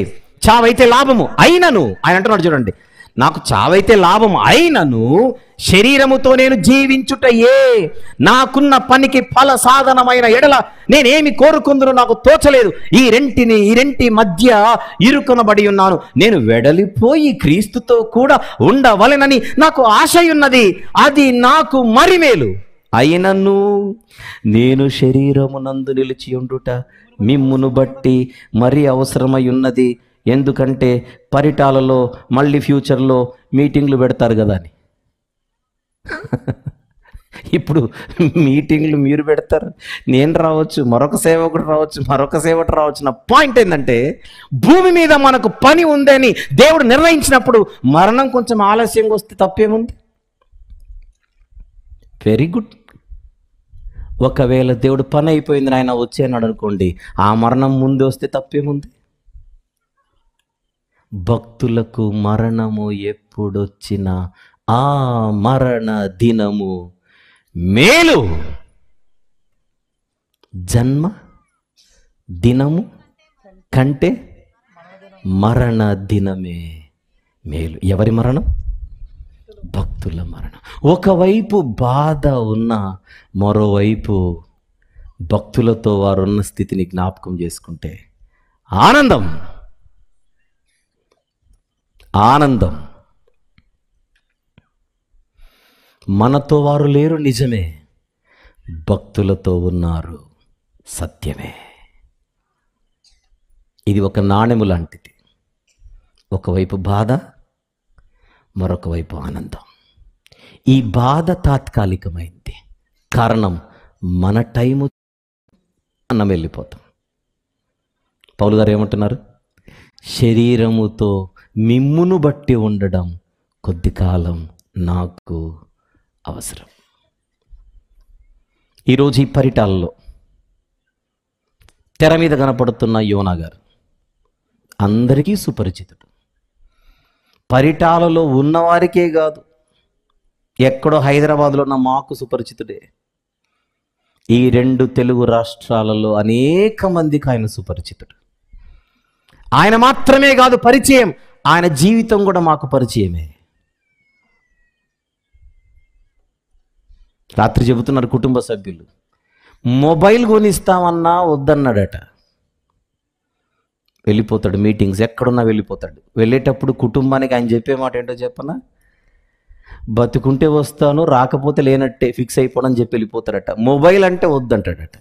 చావైతే లాభము అయినను, ఆయన అంటున్నాడు చూడండి, నాకు చావైతే లాభము అయినను శరీరముతో నేను జీవించుటయే నాకున్న పనికి ఫల సాధనమైన ఎడల నేనేమి కోరుకుందును నాకు తోచలేదు. ఈ రెంటి మధ్య ఇరుకొనబడి ఉన్నాను. నేను వెడలిపోయి క్రీస్తుతో కూడా ఉండవలెనని నాకు ఆశయున్నది, అది నాకు మరి మేలు. అయినను నేను శరీరమునందు నిలిచి ఉండుట మిమ్మును బట్టి మరి అవసరమై ఉన్నది. ఎందుకంటే పరిటాలలో మళ్ళీ ఫ్యూచర్లో మీటింగ్లు పెడతారు కదా అని. ఇప్పుడు మీటింగ్లు మీరు పెడతారు, నేను రావచ్చు, మరొక సేవకుడు రావచ్చు, మరొక సేవకుడు రావచ్చు. నా పాయింట్ ఏంటంటే, భూమి మీద మనకు పని ఉందని దేవుడు నిర్ణయించినప్పుడు మరణం కొంచెం ఆలస్యంగా వస్తే తప్పేముంది? Very good. ఒకవేళ దేవుడు పని అయిపోయింది ఆయన వచ్చేనాడు అనుకోండి, ఆ మరణం ముందు వస్తే తప్పేముంది? భక్తులకు మరణము ఎప్పుడొచ్చినా ఆ మరణ దినము మేలు. జన్మ దినము కంటే మరణ దినమే మేలు. ఎవరి మరణం? భక్తుల మరణం. ఒకవైపు బాధ ఉన్న, మరోవైపు భక్తులతో వారున్న స్థితిని జ్ఞాపకం చేసుకుంటే ఆనందం. ఆనందం. మనతో వారు లేరు నిజమే, భక్తులతో ఉన్నారు సత్యమే. ఇది ఒక నాణెము లాంటిది. ఒకవైపు బాధ, మరొక వైపు ఆనందం. ఈ బాధ తాత్కాలికమైంది. కారణం మన టైము మనం వెళ్ళిపోతాం. పౌలు గారు ఏమంటున్నారు? శరీరముతో మిమ్మును బట్టి ఉండడం కొద్ది కాలం నాకు అవసరం. ఈరోజు ఈ పరిటాలలో తెర మీద కనపడుతున్న యోనా గారు అందరికీ సుపరిచితుడు. పరిటాలలో ఉన్నవారికే కాదు, ఎక్కడో హైదరాబాద్లో ఉన్న మాకు సుపరిచితుడే. ఈ 2 తెలుగు రాష్ట్రాలలో అనేక మందికి ఆయన సుపరిచితుడు. ఆయన మాత్రమే కాదు పరిచయం, ఆయన జీవితం కూడా మాకు పరిచయమే. రాత్రి చెబుతున్నారు కుటుంబ సభ్యులు, మొబైల్ కొనిస్తామన్నా వద్దన్నాడట. వెళ్ళిపోతాడు, మీటింగ్స్ ఎక్కడున్నా వెళ్ళిపోతాడు. వెళ్ళేటప్పుడు కుటుంబానికి ఆయన చెప్పే మాట ఏంటో చెప్పనా, బతుకుంటే వస్తాను, రాకపోతే లేనట్టే, ఫిక్స్ అయిపోవడం చెప్పి వెళ్ళిపోతాడట. మొబైల్ అంటే వద్దంటాడట.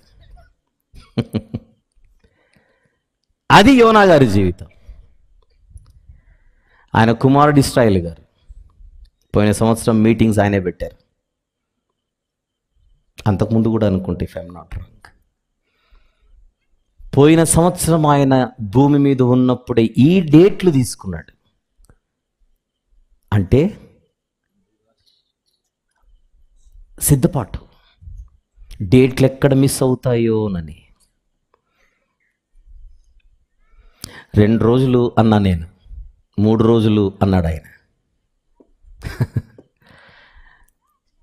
అది యోనా గారి జీవితం. ఆయన కుమారుడు ఇశ్రాయేల్ గారు పోయిన సంవత్సరం మీటింగ్స్ ఆయనే పెట్టారు. అంతకుముందు కూడా అనుకుంటే ఇఫ్ ఐఎమ్ నాట్ రాంగ్. పోయిన సంవత్సరం ఆయన భూమి మీద ఉన్నప్పుడే ఈ డేట్లు తీసుకున్నాడు. అంటే సిద్ధపాటు, డేట్లు ఎక్కడ మిస్ అవుతాయోనని. 2 రోజులు అన్నా నేను, 3 రోజులు అన్నాడు ఆయన.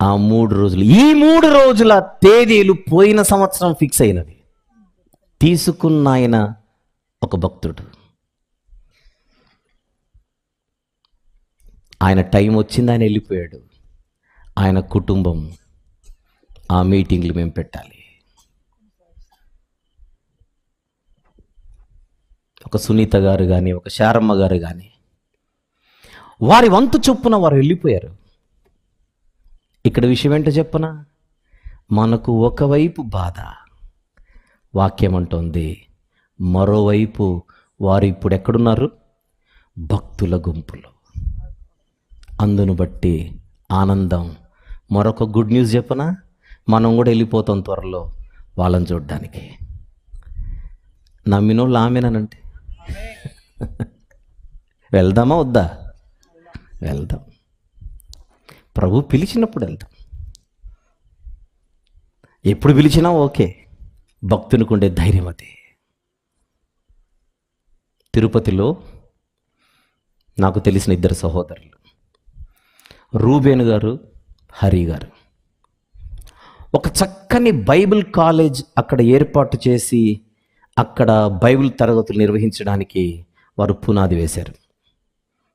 ఆ 3 రోజులు, ఈ 3 రోజుల తేదీలు పోయిన సంవత్సరం ఫిక్స్ అయినవి. తీసుకున్న ఆయన ఒక భక్తుడు. ఆయన టైం వచ్చింది, ఆయన వెళ్ళిపోయాడు. ఆయన కుటుంబం ఆ మీటింగ్లు మేము పెట్టాలి. ఒక సునీత గారు కానీ, ఒక శారమ్మ గారు కానీ వారి వంతు చొప్పున వారు వెళ్ళిపోయారు. ఇక్కడ విషయం ఏంటో చెప్పనా, మనకు ఒకవైపు బాధ, వాక్యం అంటోంది, మరోవైపు వారు ఇప్పుడు ఎక్కడున్నారు? భక్తుల గుంపులో. అందును బట్టి ఆనందం. మరొక గుడ్ న్యూస్ చెప్పనా, మనం కూడా వెళ్ళిపోతాం త్వరలో వాళ్ళని చూడడానికి. నమ్మినోళ్ళు ఆమెనంటే వెళ్దామా వద్దా? వెళ్దాం. ప్రభు పిలిచినప్పుడు వెళ్దాం. ఎప్పుడు పిలిచినా ఓకే. భక్తునికి ఉండే ధైర్యం అది. తిరుపతిలో నాకు తెలిసిన 2 సహోదరులు, రూబేన్ గారు, హరి గారు, ఒక చక్కని బైబిల్ కాలేజ్ అక్కడ ఏర్పాటు చేసి అక్కడ బైబిల్ తరగతులు నిర్వహించడానికి వారు పునాది వేశారు.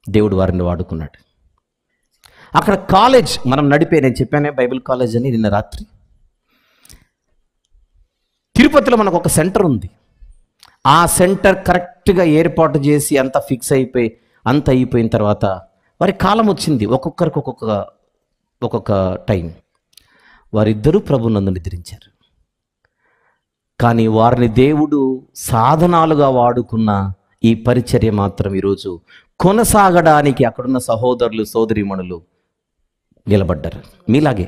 దేవుడు వారిని వాడుకున్నాడు. అక్కడ కాలేజ్ మనం నడిపే, నేను చెప్పానే బైబిల్ కాలేజ్ అని నిన్న రాత్రి. తిరుపతిలో మనకు ఒక సెంటర్ ఉంది. ఆ సెంటర్ కరెక్ట్గా ఏర్పాటు చేసి అంతా ఫిక్స్ అయిపోయి అంత అయిపోయిన తర్వాత వారి కాలం వచ్చింది. ఒక్కొక్కరికి ఒక్కొక్క టైం. వారిద్దరూ ప్రభునందు నిద్రించారు. కానీ వారిని దేవుడు సాధనాలుగా వాడుకున్న ఈ పరిచర్య మాత్రం ఈరోజు కొనసాగడానికి అక్కడున్న సహోదరులు సోదరీమణులు నిలబడ్డారు. మీలాగే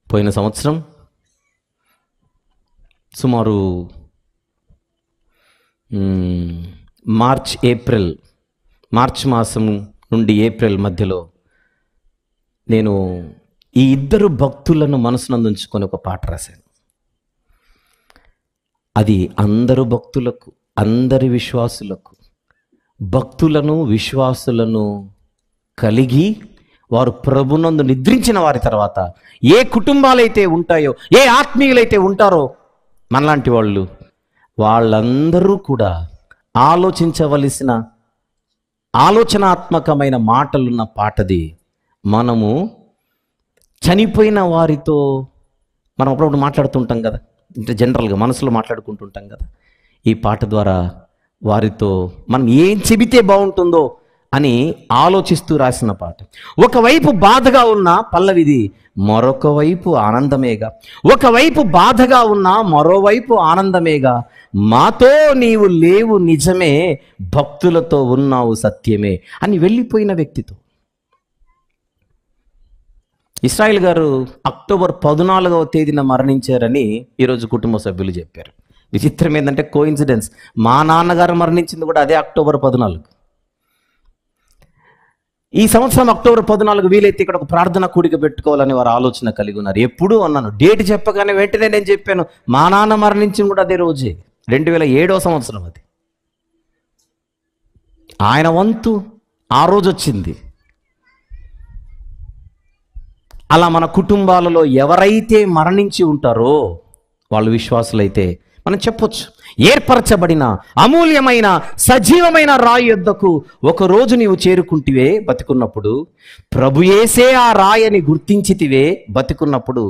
పోయిన సంవత్సరం సుమారు మార్చ్ మాసం నుండి ఏప్రిల్ మధ్యలో నేను ఈ 2 భక్తులను మనసునందుంచుకొని ఒక పాట రాశాను. అది అందరు భక్తులకు, అందరి విశ్వాసులకు, భక్తులను విశ్వాసులను కలిగి వారు ప్రభునందు నిద్రించిన వారి తర్వాత ఏ కుటుంబాలైతే ఉంటాయో, ఏ ఆత్మీయులైతే ఉంటారో మనలాంటి వాళ్ళందరూ కూడా ఆలోచించవలసిన ఆలోచనాత్మకమైన మాటలున్న పాటది. మనము చనిపోయిన వారితో మనం అప్పుడప్పుడు మాట్లాడుతుంటాం కదా, అంటే జనరల్గా మనసులో మాట్లాడుకుంటుంటాం కదా. ఈ పాట ద్వారా వారితో మనం ఏం చెబితే బాగుంటుందో అని ఆలోచిస్తూ రాసిన పాట. ఒకవైపు బాధగా ఉన్న పల్లవిది, మరొక వైపు ఆనందమేగా. ఒకవైపు బాధగా ఉన్న మరోవైపు ఆనందమేగా. మాతో నీవు లేవు నిజమే, భక్తులతో ఉన్నావు సత్యమే అని వెళ్ళిపోయిన వ్యక్తితో. ఇశ్రాయేల్ గారు అక్టోబర్ 14వ తేదీన మరణించారని ఈరోజు కుటుంబ సభ్యులు చెప్పారు. విచిత్రం ఏంటంటే కోఇన్సిడెన్స్, మా నాన్నగారు మరణించింది కూడా అదే అక్టోబర్ 14. ఈ సంవత్సరం అక్టోబర్ 14 వీలైతే ఇక్కడ ఒక ప్రార్థన కూడిక పెట్టుకోవాలని వారు ఆలోచన కలిగి ఉన్నారు. ఎప్పుడు అన్నాను, డేట్ చెప్పగానే వెంటనే నేను చెప్పాను, మా నాన్న మరణించింది కూడా అదే రోజే, 2007వ సంవత్సరం. అది ఆయన వంతు ఆ రోజు వచ్చింది. అలా మన కుటుంబాలలో ఎవరైతే మరణించి ఉంటారో వాళ్ళు విశ్వాసులైతే మనం చెప్పొచ్చు, ఏర్పరచబడిన అమూల్యమైన సజీవమైన రాయి యొద్దకు ఒకరోజు నీవు చేరుకుంటివే బతికున్నప్పుడు, ప్రభుయేసే ఆ రాయని గుర్తించితివే బతికున్నప్పుడు,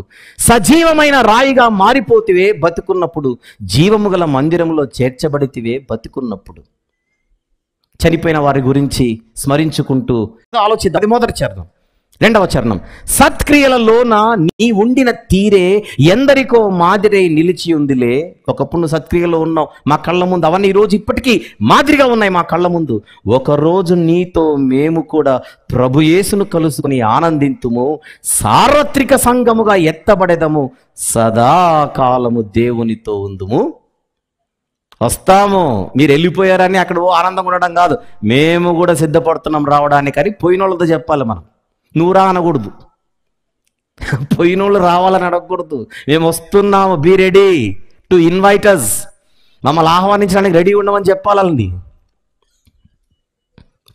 సజీవమైన రాయిగా మారిపోతివే బతికున్నప్పుడు, జీవము గల మందిరంలో చేర్చబడితివే బతికున్నప్పుడు. చనిపోయిన వారి గురించి స్మరించుకుంటూ ఆలోచిద్దాం. అది మొదటి చరణం. రెండవ చరణం, సత్క్రియలలోన నీ ఉండిన తీరే ఎందరికో మాదిరై నిలిచి ఉందిలే. ఒకప్పుడు నువ్వు సత్క్రియలో ఉన్నావు మా కళ్ళ ముందు, అవన్నీ ఈరోజు ఇప్పటికీ మాదిరిగా ఉన్నాయి మా కళ్ళ ముందు. ఒకరోజు నీతో మేము కూడా ప్రభు యేసును కలుసుకుని ఆనందింతుము, సార్వత్రిక సంఘముగా ఎత్తబడెదము, సదాకాలము దేవునితో ఉందుము. వస్తాము, మీరు వెళ్ళిపోయారని అక్కడ ఆనందం ఉండడం కాదు, మేము కూడా సిద్ధపడుతున్నాం రావడానికి అని పోయిన వాళ్ళతో చెప్పాలి. మనం నువ్వు రా అనకూడదు, పోయినోళ్ళు రావాలని అడగకూడదు. మేము వస్తున్నాము, be ready to invite us, మమ్మల్ని ఆహ్వానించడానికి రెడీ ఉండమని చెప్పాలండి.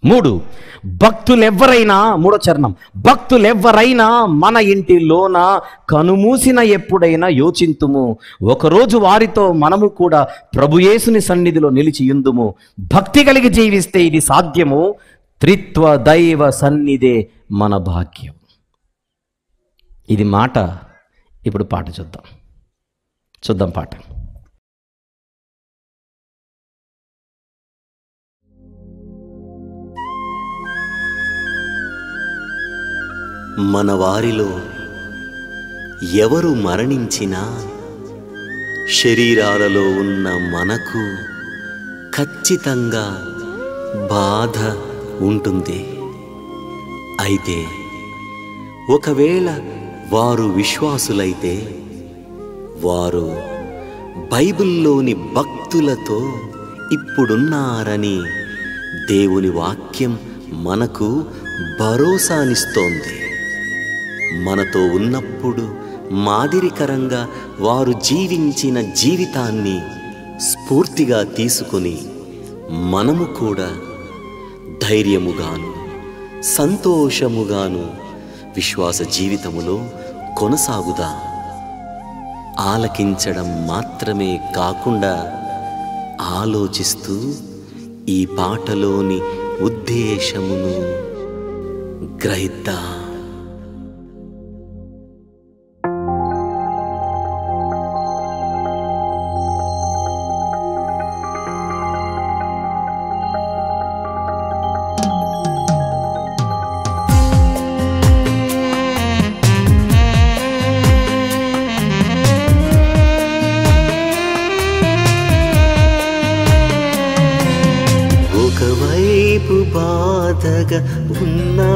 3, భక్తులెవ్వరైనా, మూడో చరణం, భక్తులెవ్వరైనా మన ఇంటిలోన కనుమూసిన ఎప్పుడైనా యోచింతుము, ఒకరోజు వారితో మనము కూడా ప్రభుయేసుని సన్నిధిలో నిలిచి యుందుము. భక్తి కలిగి జీవిస్తే ఇది సాధ్యము, త్రిత్వ దైవ సన్నిధే మన భాగ్యం. ఇది మాట. ఇప్పుడు పాట చూద్దాం పాట. మన వారిలో ఎవరు మరణించినా శరీరాలలో ఉన్న మనకు ఖచ్చితంగా బాధ ఉంటుంది. అయితే ఒకవేళ వారు విశ్వాసులైతే వారు బైబిల్లోని భక్తులతో ఇప్పుడున్నారని దేవుని వాక్యం మనకు భరోసానిస్తోంది. మనతో ఉన్నప్పుడు మాదిరికరంగా వారు జీవించిన జీవితాన్ని స్ఫూర్తిగా తీసుకుని మనము కూడా ధైర్యముగాను సంతోషముగాను విశ్వాస జీవితములో కొనసాగుదాం. ఆలకించడం మాత్రమే కాకుండా ఆలోచిస్తూ ఈ పాటలోని ఉద్దేశమును గ్రహిద్దాం. ఒకవైపు బాధగా ఉన్నా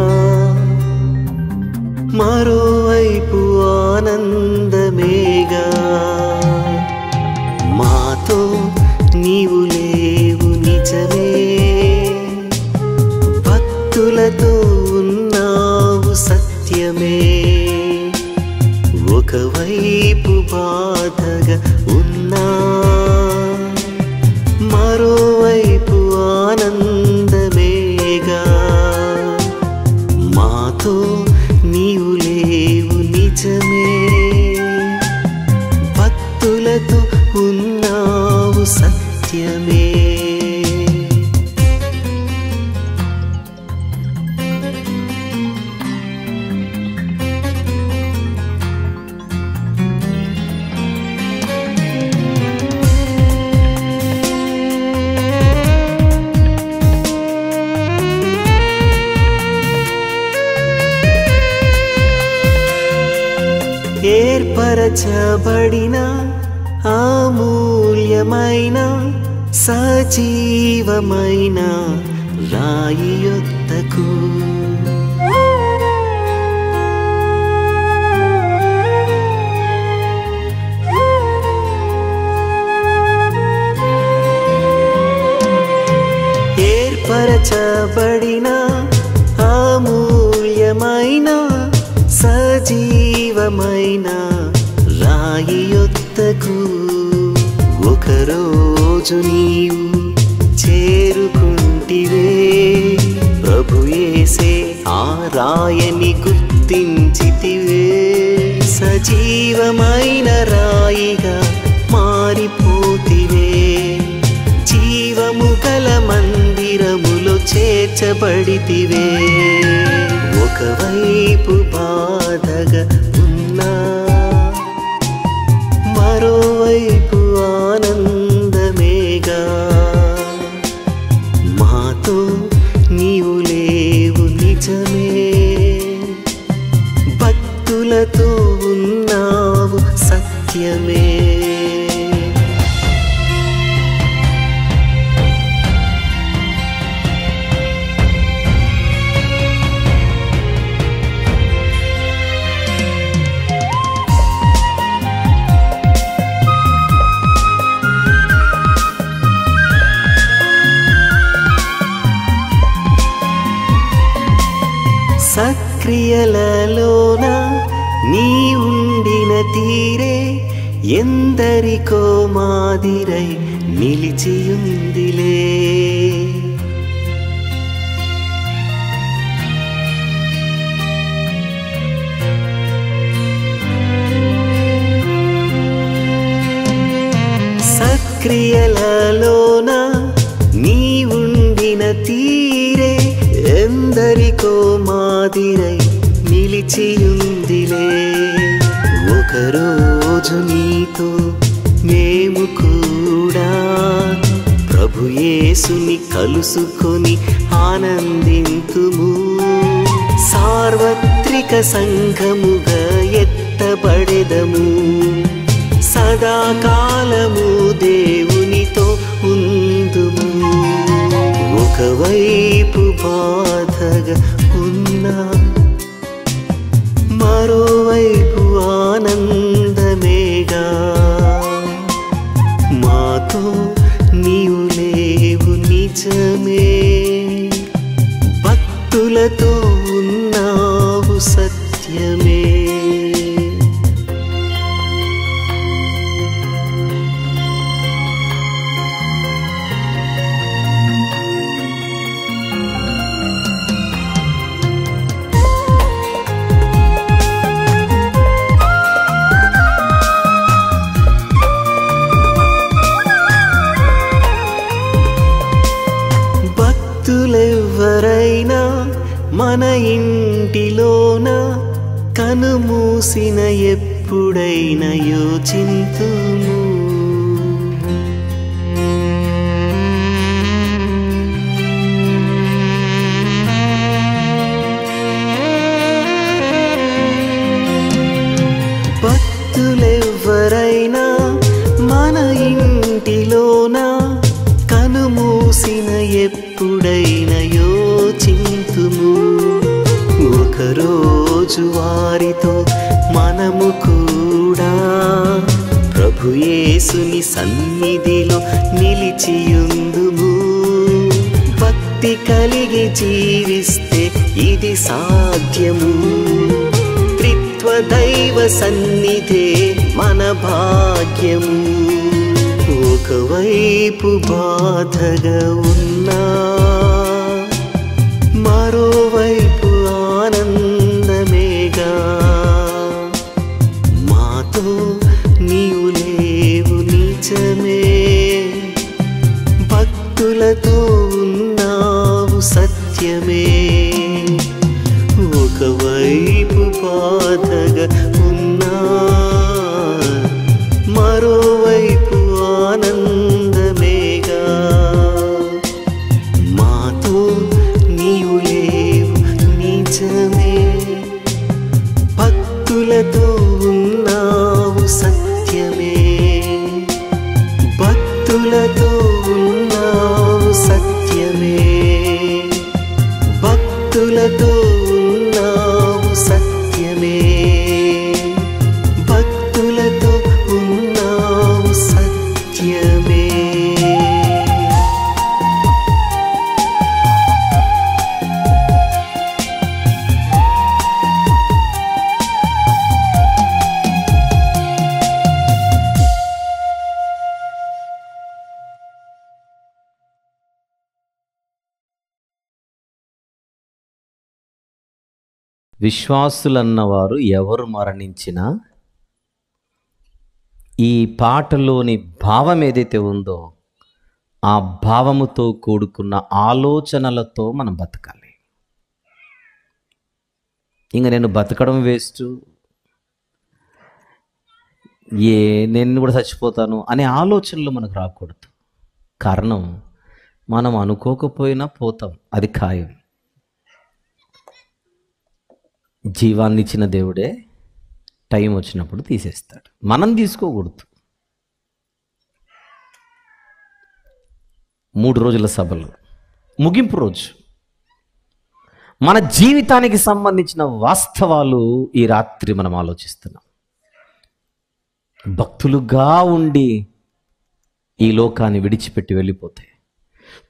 మరోవైపు ఆనందమేగా, మాతో నీవు లేవు నిజమే, భక్తులతో ఉన్నావు సత్యమే. ఒకవైపు బాధగా ఉన్నా మరోవైపు ఆనందమేగా, మాతో నీవు లేవు నిజమే, భక్తులతో ఉన్నావు సత్యమే. ఏర్పరచబడిన అమూల్యమైన సజీవమైన రాయి యొద్దకు ఏర్పరచబడిన అమూల్యమైన సజీవమైన రాయి యొద్దకు ఒకరోజు నీవు చేరుకుంటివే, ప్రభుయేసే ఆ రాయని గుర్తించితివే జీవమైన రాయిగా మారిపోతివే, జీవము గల మందిరములో చేర్చబడితివే. ఒకవైపు బాధగా ఉన్నా మరోవైపు ఆనందమేగా, మాతో నీవు లేవు నిజమే, భక్తులతో ఉన్నావు సత్యమే. సక్రియలలోన నీ ఉండిన తీరే ఎందరికో మాదిరై నిలిచియుందిలే. సక్రియలలోన నీ ఉండిన తీరే ఎందరికో మాదిరై నిలిచియుందిలే. ఒకరోజు నీతో మేము కూడా ప్రభు యేసుని కలుసుకొని ఆనందింతుము, సార్వత్రిక సంఘముగా ఎత్తబడెదము, సదాకాలము దేవునితో ఉందుము. ఒకవైపు బాధగా ఉన్నా మరోవైపు ఆనందమేగా, మాతో నీవు లేవు నిజమే, భక్తులతో ఉన్నావు సత్యమే. భక్తులెవ్వరైనా మన ఇంటిలోన కనుమూసిన ఎప్పుడైనా యోచింతుము, భక్తులెవ్వరైనా మన ఇంటిలోన కనుమూసిన ఎప్పుడైనా యోచింతుము. ఒకరోజు వారితో మనము కూడా ప్రభు యేసుని సన్నిధిలో నిలిచియుందుము, భక్తి కలిగి జీవిస్తే ఇది సాధ్యము, త్రిత్వ దైవ సన్నిధే మన భాగ్యము. ఒకవైపు బాధగా ఉన్నా మరోవైపు ఆనందమేగా, మాతో నీవు లేవు నిజమే, భక్తులతో ఉన్నావు సత్యమే. ఒకవైపు బాధగా ఉన్నా మరోవైపు ఆనందమేగా, మాతో నీవు లేవు నిజమే, భక్తులతో ఉన్నావు సత్యమే, భక్తులతో ఉన్నావు సత్యమే, భక్తులతో ఉన్నావు సత్యమే, భక్తులతో ఉన్నావు సత్యమే. విశ్వాసులన్నవారు ఎవరు మరణించినా ఈ పాటలోని భావం ఏదైతే ఉందో ఆ భావముతో కూడుకున్న ఆలోచనలతో మనం బతకాలి. ఇంక నేను బతకడం వేస్ట్, నేను కూడా చచ్చిపోతాను అనే ఆలోచనలు మనకు రాకూడదు. కారణం మనం అనుకోకపోయినా పోతాం, అది ఖాయం. జీవాన్ని ఇచ్చిన దేవుడే టైం వచ్చినప్పుడు తీసేస్తాడు, మనం తీసుకోకూడదు. 3 రోజుల సభలు ముగింపు రోజు మన జీవితానికి సంబంధించిన వాస్తవాలు ఈ రాత్రి మనం ఆలోచిస్తున్నాం. భక్తులుగా ఉండి ఈ లోకాన్ని విడిచిపెట్టి వెళ్ళిపోతే,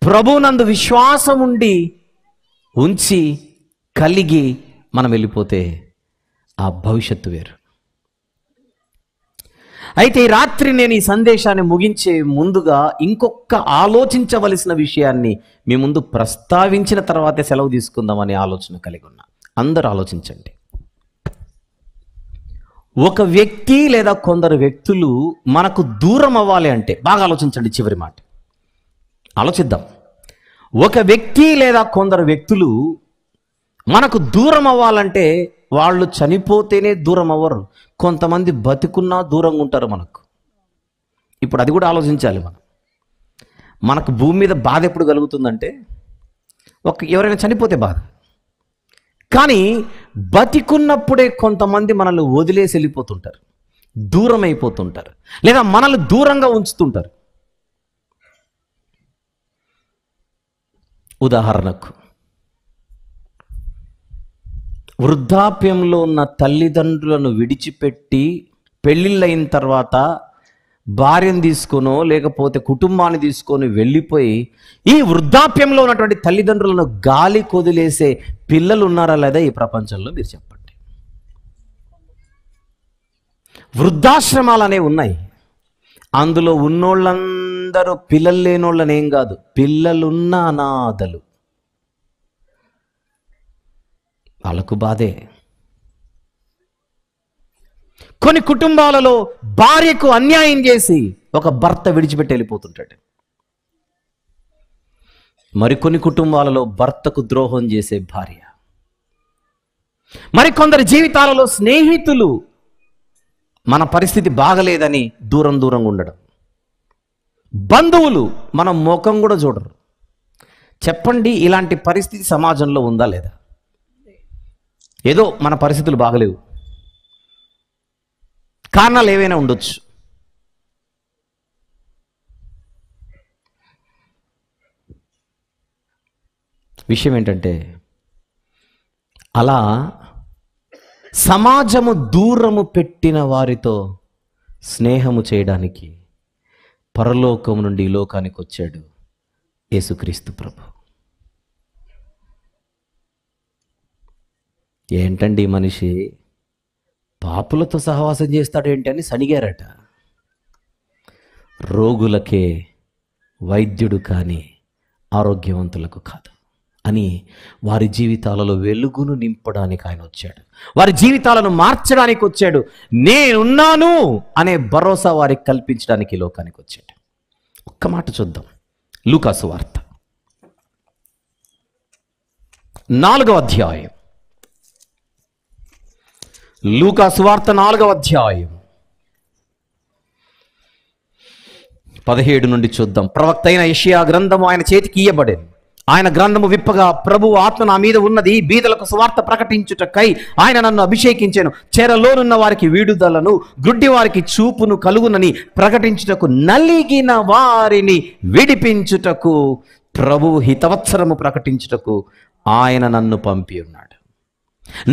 ప్రభువునందు విశ్వాసం ఉంచి కలిగి మనం వెళ్ళిపోతే ఆ భవిష్యత్తు వేరు. అయితే ఈ రాత్రి నేను ఈ సందేశాన్ని ముగించే ముందుగా ఇంకొక ఆలోచించవలసిన విషయాన్ని మీ ముందు ప్రస్తావించిన తర్వాతే సెలవు తీసుకుందామనే ఆలోచన కలిగి ఉన్నా. అందరూ ఆలోచించండి. ఒక వ్యక్తి లేదా కొందరు వ్యక్తులు మనకు దూరం అవ్వాలి అంటే, బాగా ఆలోచించండి, చివరి మాట ఆలోచిద్దాం. ఒక వ్యక్తి లేదా కొందరు వ్యక్తులు మనకు దూరం అవ్వాలంటే వాళ్ళు చనిపోతేనే దూరం అవ్వరు. కొంతమంది బతికున్నా దూరంగా ఉంటారు మనకు. ఇప్పుడు అది కూడా ఆలోచించాలి. మనకు భూమి మీద బాధ ఎప్పుడు కలుగుతుందంటే ఎవరైనా చనిపోతే బాధ. కానీ బతికున్నప్పుడే కొంతమంది మనల్ని వదిలేసి వెళ్ళిపోతుంటారు, దూరం అయిపోతుంటారు, లేదా మనల్ని దూరంగా ఉంచుతుంటారు. ఉదాహరణకు, వృద్ధాప్యంలో ఉన్న తల్లిదండ్రులను విడిచిపెట్టి పెళ్ళిళ్ళైన తర్వాత భార్యను తీసుకొనో లేకపోతే కుటుంబాన్ని తీసుకొని వెళ్ళిపోయి ఈ వృద్ధాప్యంలో ఉన్నటువంటి తల్లిదండ్రులను గాలి కొదిలేసే పిల్లలు ఉన్నారా లేదా ఈ ప్రపంచంలో? మీరు చెప్పండి. వృద్ధాశ్రమాలు అనేవి ఉన్నాయి. అందులో ఉన్నోళ్ళందరూ పిల్లలు లేనోళ్ళనేం కాదు, పిల్లలున్న అనాథలు. వాళ్ళకు బాధే. కొన్ని కుటుంబాలలో భార్యకు అన్యాయం చేసి ఒక భర్త విడిచిపెట్టి వెళ్ళిపోతుంటాడు. మరికొన్ని కుటుంబాలలో భర్తకు ద్రోహం చేసే భార్య. మరికొందరి జీవితాలలో స్నేహితులు మన పరిస్థితి బాగలేదని దూరంగా ఉండడం. బంధువులు మన ముఖం కూడా చూడరు. చెప్పండి, ఇలాంటి పరిస్థితి సమాజంలో ఉందా లేదా? ఏదో మన పరిస్థితులు బాగలేవు, కారణాలు ఏవైనా ఉండొచ్చు. విషయం ఏంటంటే, అలా సమాజము దూరము పెట్టిన వారితో స్నేహము చేయడానికి పరలోకం నుండి ఈ లోకానికి వచ్చాడు యేసుక్రీస్తు ప్రభు. ఏంటండి మనిషి పాపులతో సహవాసం చేస్తాడేంటి అని సణిగారట. రోగులకే వైద్యుడు కానీ ఆరోగ్యవంతులకు కాదు అని వారి జీవితాలలో వెలుగును నింపడానికి ఆయన వచ్చాడు. వారి జీవితాలను మార్చడానికి వచ్చాడు. నేనున్నాను అనే భరోసా వారికి కల్పించడానికి ఈ లోకానికి వచ్చాడు. ఒక్క మాట చూద్దాం. లూకా సువార్త 4వ అధ్యాయం. లూకా సువార్త 4వ అధ్యాయం 17 నుండి చూద్దాం. ప్రవక్త అయిన యెషయా గ్రంథము ఆయన చేతికి ఇయ్యబడేది. ఆయన గ్రంథము విప్పగా, ప్రభువు ఆత్మ నా మీద ఉన్నది, బీదలకు సువార్త ప్రకటించుటకై ఆయన నన్ను అభిషేకించెను, చెరలోనున్న వారికి విడుదలను, గ్రుడ్డి వారికి చూపును కలుగునని ప్రకటించుటకు, నలిగిన వారిని విడిపించుటకు, ప్రభువు హితవత్సరము ప్రకటించుటకు ఆయన నన్ను పంపి ఉన్నాడు.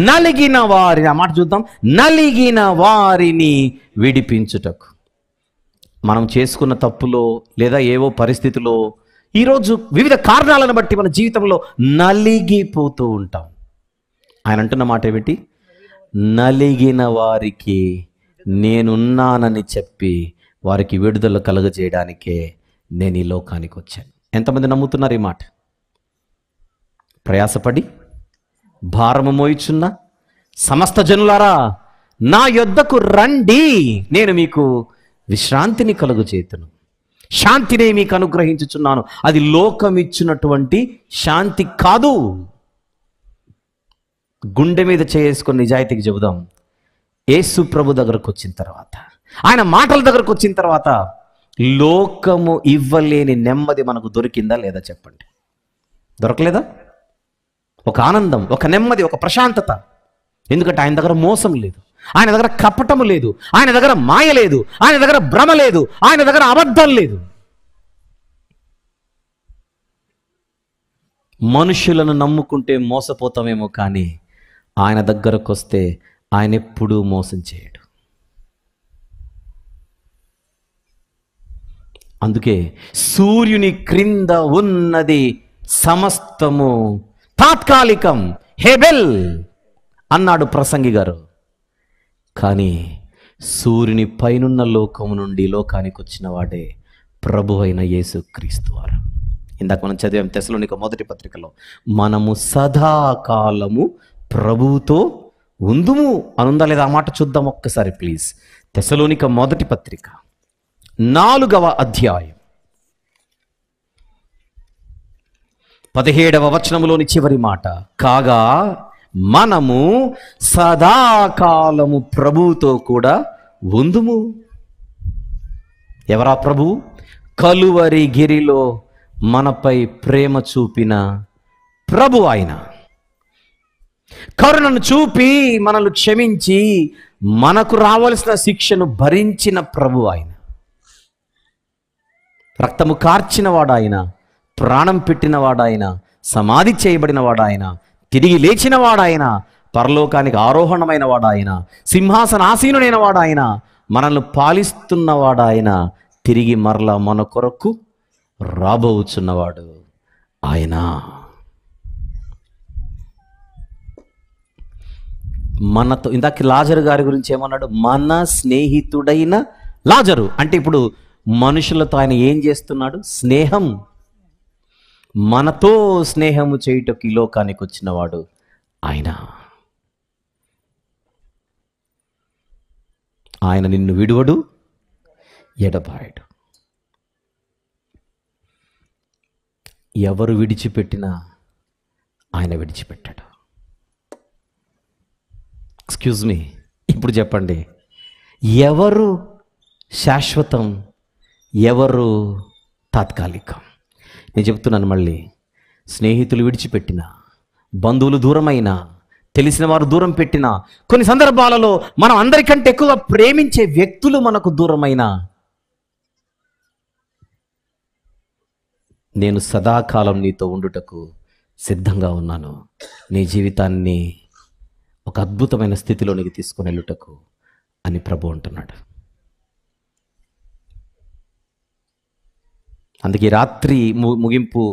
నలిగిన వారిని, ఆ మాట చూద్దాం, నలిగిన వారిని విడిపించుటకు. మనం చేసుకున్న తప్పులో లేదా ఏవో పరిస్థితిలో ఈరోజు వివిధ కారణాలను బట్టి మన జీవితంలో నలిగిపోతూ ఉంటాం. ఆయన అంటున్న మాట ఏమిటి? నలిగిన వారికి నేనున్నానని చెప్పి వారికి విడుదల కలుగజేయడానికే నేను ఈ లోకానికి వచ్చాను. ఎంతమంది నమ్ముతున్నారు ఈ మాట? ప్రయాసపడి భారము మోయిచున్న సమస్త జనులారా నా యొద్దకు రండి, నేను మీకు విశ్రాంతిని కలుగు చేతును, శాంతినే మీకు అనుగ్రహించుచున్నాను. అది లోకమిచ్చినటువంటి శాంతి కాదు. గుండె మీద చేసుకొని నిజాయితీకి చెబుదాం. యేసు ప్రభు దగ్గరకు వచ్చిన తర్వాత, ఆయన మాటల దగ్గరకు వచ్చిన తర్వాత లోకము ఇవ్వలేని నెమ్మది మనకు దొరికిందా లేదా చెప్పండి? దొరకలేదా? ఒక ఆనందం, ఒక నెమ్మది, ఒక ప్రశాంతత. ఎందుకంటే ఆయన దగ్గర మోసం లేదు, ఆయన దగ్గర కపటము లేదు, ఆయన దగ్గర మాయ లేదు, ఆయన దగ్గర భ్రమ లేదు, ఆయన దగ్గర అబద్ధం లేదు. మనుషులను నమ్ముకుంటే మోసపోతామేమో, కానీ ఆయన దగ్గరకు వస్తే ఆయన ఎప్పుడూ మోసం చేయడు. అందుకే సూర్యుని క్రింద ఉన్నది సమస్తము తాత్కాలికం, హెబెల్ అన్నాడు ప్రసంగి గారు. కానీ సూర్యుని పైనున్న లోకము నుండి లోకానికి వచ్చిన వాడే ప్రభు అయిన యేసుక్రీస్తు వారు. ఇందాక మనం చదివాం తెస్సలోనిక మొదటి పత్రికలో, మనము సదాకాలము ప్రభువుతో ఉందుము అనుందా లేదా? ఆ మాట చూద్దాం ఒక్కసారి ప్లీజ్. తెస్సలోనిక మొదటి పత్రిక 4వ అధ్యాయం 17వ వచనములోని చివరి మాట, కాగా మనము సదాకాలము ప్రభువుతో కూడా ఉందుము. ఎవరా ప్రభు? కలువరి గిరిలో మనపై ప్రేమ చూపిన ప్రభు ఆయన. కరుణను చూపి మనల్ని క్షమించి మనకు రావలసిన శిక్షను భరించిన ప్రభు ఆయన. రక్తము కార్చిన వాడాయన, ప్రాణం పెట్టిన వాడాయన, సమాధి చేయబడిన వాడాయన, తిరిగి లేచిన వాడాయన, పరలోకానికి ఆరోహణమైన వాడాయన, సింహాసనాసీనుడైన వాడాయన, మనల్ని పాలిస్తున్న వాడాయన, తిరిగి మరలా మన కొరకు రాబోచున్నవాడు ఆయన. మనతో ఇందాక లాజరు గారి గురించి ఏమన్నాడు? మన స్నేహితుడైన లాజరు. అంటే ఇప్పుడు మనుషులతో ఆయన ఏం చేస్తున్నాడు? స్నేహం. మనతో స్నేహము చేయుటకు ఈ లోకానికి వచ్చినవాడు ఆయన. ఆయన నిన్ను విడువడు, ఎడబాయడు. ఎవరు విడిచిపెట్టినా ఆయన విడిచిపెట్టాడు. ఎక్స్క్యూజ్ మీ, ఇప్పుడు చెప్పండి, ఎవరు శాశ్వతం, ఎవరు తాత్కాలికం? నేను చెప్తున్నాను మళ్ళీ. స్నేహితులు విడిచిపెట్టిన, బంధువులు దూరమైన, తెలిసిన వారు దూరం పెట్టిన, కొన్ని సందర్భాలలో మనం అందరికంటే ఎక్కువ ప్రేమించే వ్యక్తులు మనకు దూరమైన, నేను సదాకాలం నీతో ఉండుటకు సిద్ధంగా ఉన్నాను, నీ జీవితాన్ని ఒక అద్భుతమైన స్థితిలోనికి తీసుకుని వెళ్ళుటకు అని ప్రభు అంటున్నాడు. అందుకే రాత్రి ముగింపు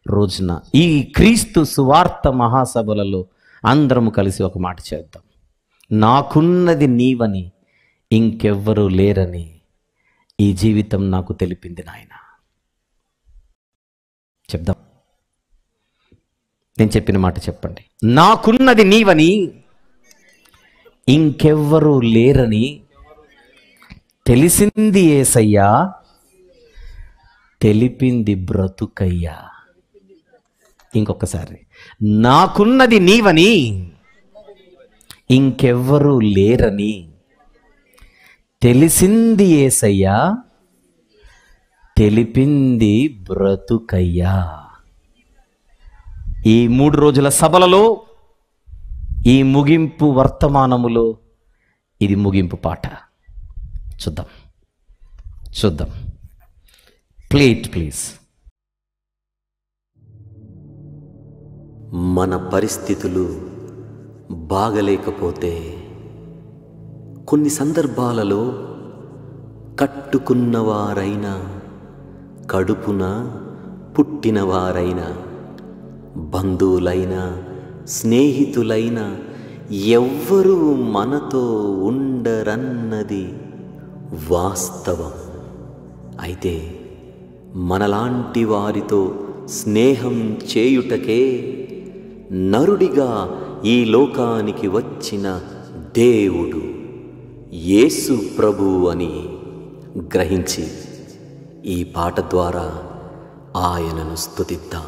రోజున ఈ క్రీస్తు సువార్త మహాసభలలో అందరము కలిసి ఒక మాట చేద్దాం. నాకున్నది నీవని, ఇంకెవ్వరూ లేరని ఈ జీవితం నాకు తెలిపింది నాయన. చెప్దాం. నేను చెప్పిన మాట చెప్పండి. నాకున్నది నీవని, ఇంకెవ్వరూ లేరని తెలిసింది యేసయ్యా, తెలిపింది బ్రతుకయ్యా. ఇంకొకసారి, నాకున్నది నీవని, ఇంకెవ్వరూ లేరని తెలిసింది యేసయ్యా, తెలిపింది బ్రతుకయ్యా. ఈ 3 రోజుల సభలలో, ఈ ముగింపు వర్తమానములో ఇది ముగింపు పాట. చూద్దాం చూద్దాం. ప్లీజ్. మన పరిస్థితులు బాగలేకపోతే కొన్ని సందర్భాలలో కట్టుకున్నవారైనా, కడుపున పుట్టినవారైనా, బంధువులైనా, స్నేహితులైనా ఎవ్వరూ మనతో ఉండరన్నది వాస్తవం. అయితే మనలాంటి వారితో స్నేహం చేయుటకే నరుడిగా ఈ లోకానికి వచ్చిన దేవుడు యేసు ప్రభు అని గ్రహించి ఈ పాట ద్వారా ఆయనను స్తుతిద్దాం.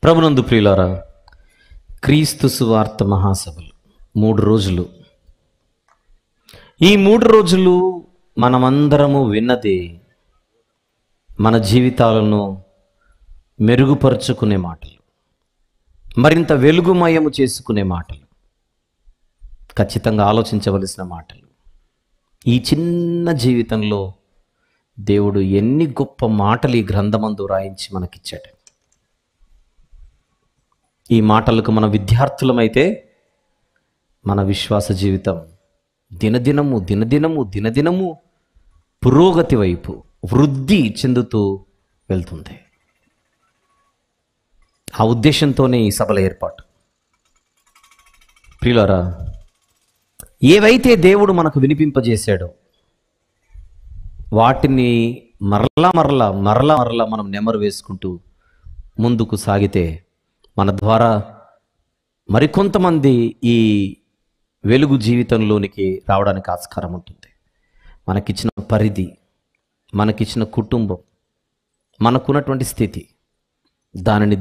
ప్రభునందు ప్రియులారా, క్రీస్తు సువార్త మహాసభలు 3 రోజులు. ఈ 3 రోజులు మనమందరము విన్నది మన జీవితాలను మెరుగుపరుచుకునే మాటలు, మరింత వెలుగుమయము చేసుకునే మాటలు, ఖచ్చితంగా ఆలోచించవలసిన మాటలు. ఈ చిన్న జీవితంలో దేవుడు ఎన్ని గొప్ప మాటలు ఈ గ్రంథమందు రాయించి మనకిచ్చాడు. ఈ మాటలకు మన విద్యార్థులమైతే మన విశ్వాస జీవితం దినదినము పురోగతి వైపు వృద్ధి చెందుతూ వెళ్తుంది. ఆ ఉద్దేశంతోనే ఈ సభల ఏర్పాటు. ప్రియులారా, ఏవైతే దేవుడు మనకు వినిపింపజేశాడో వాటిని మరలా మనం నెమరు వేసుకుంటూ ముందుకు సాగితే మన ద్వారా మరికొంతమంది ఈ వెలుగు జీవితంలోనికి రావడానికి ఆస్కారం ఉంటుంది. మనకిచ్చిన పరిధి, మనకిచ్చిన కుటుంబం, మనకున్నటువంటి స్థితి, దానిని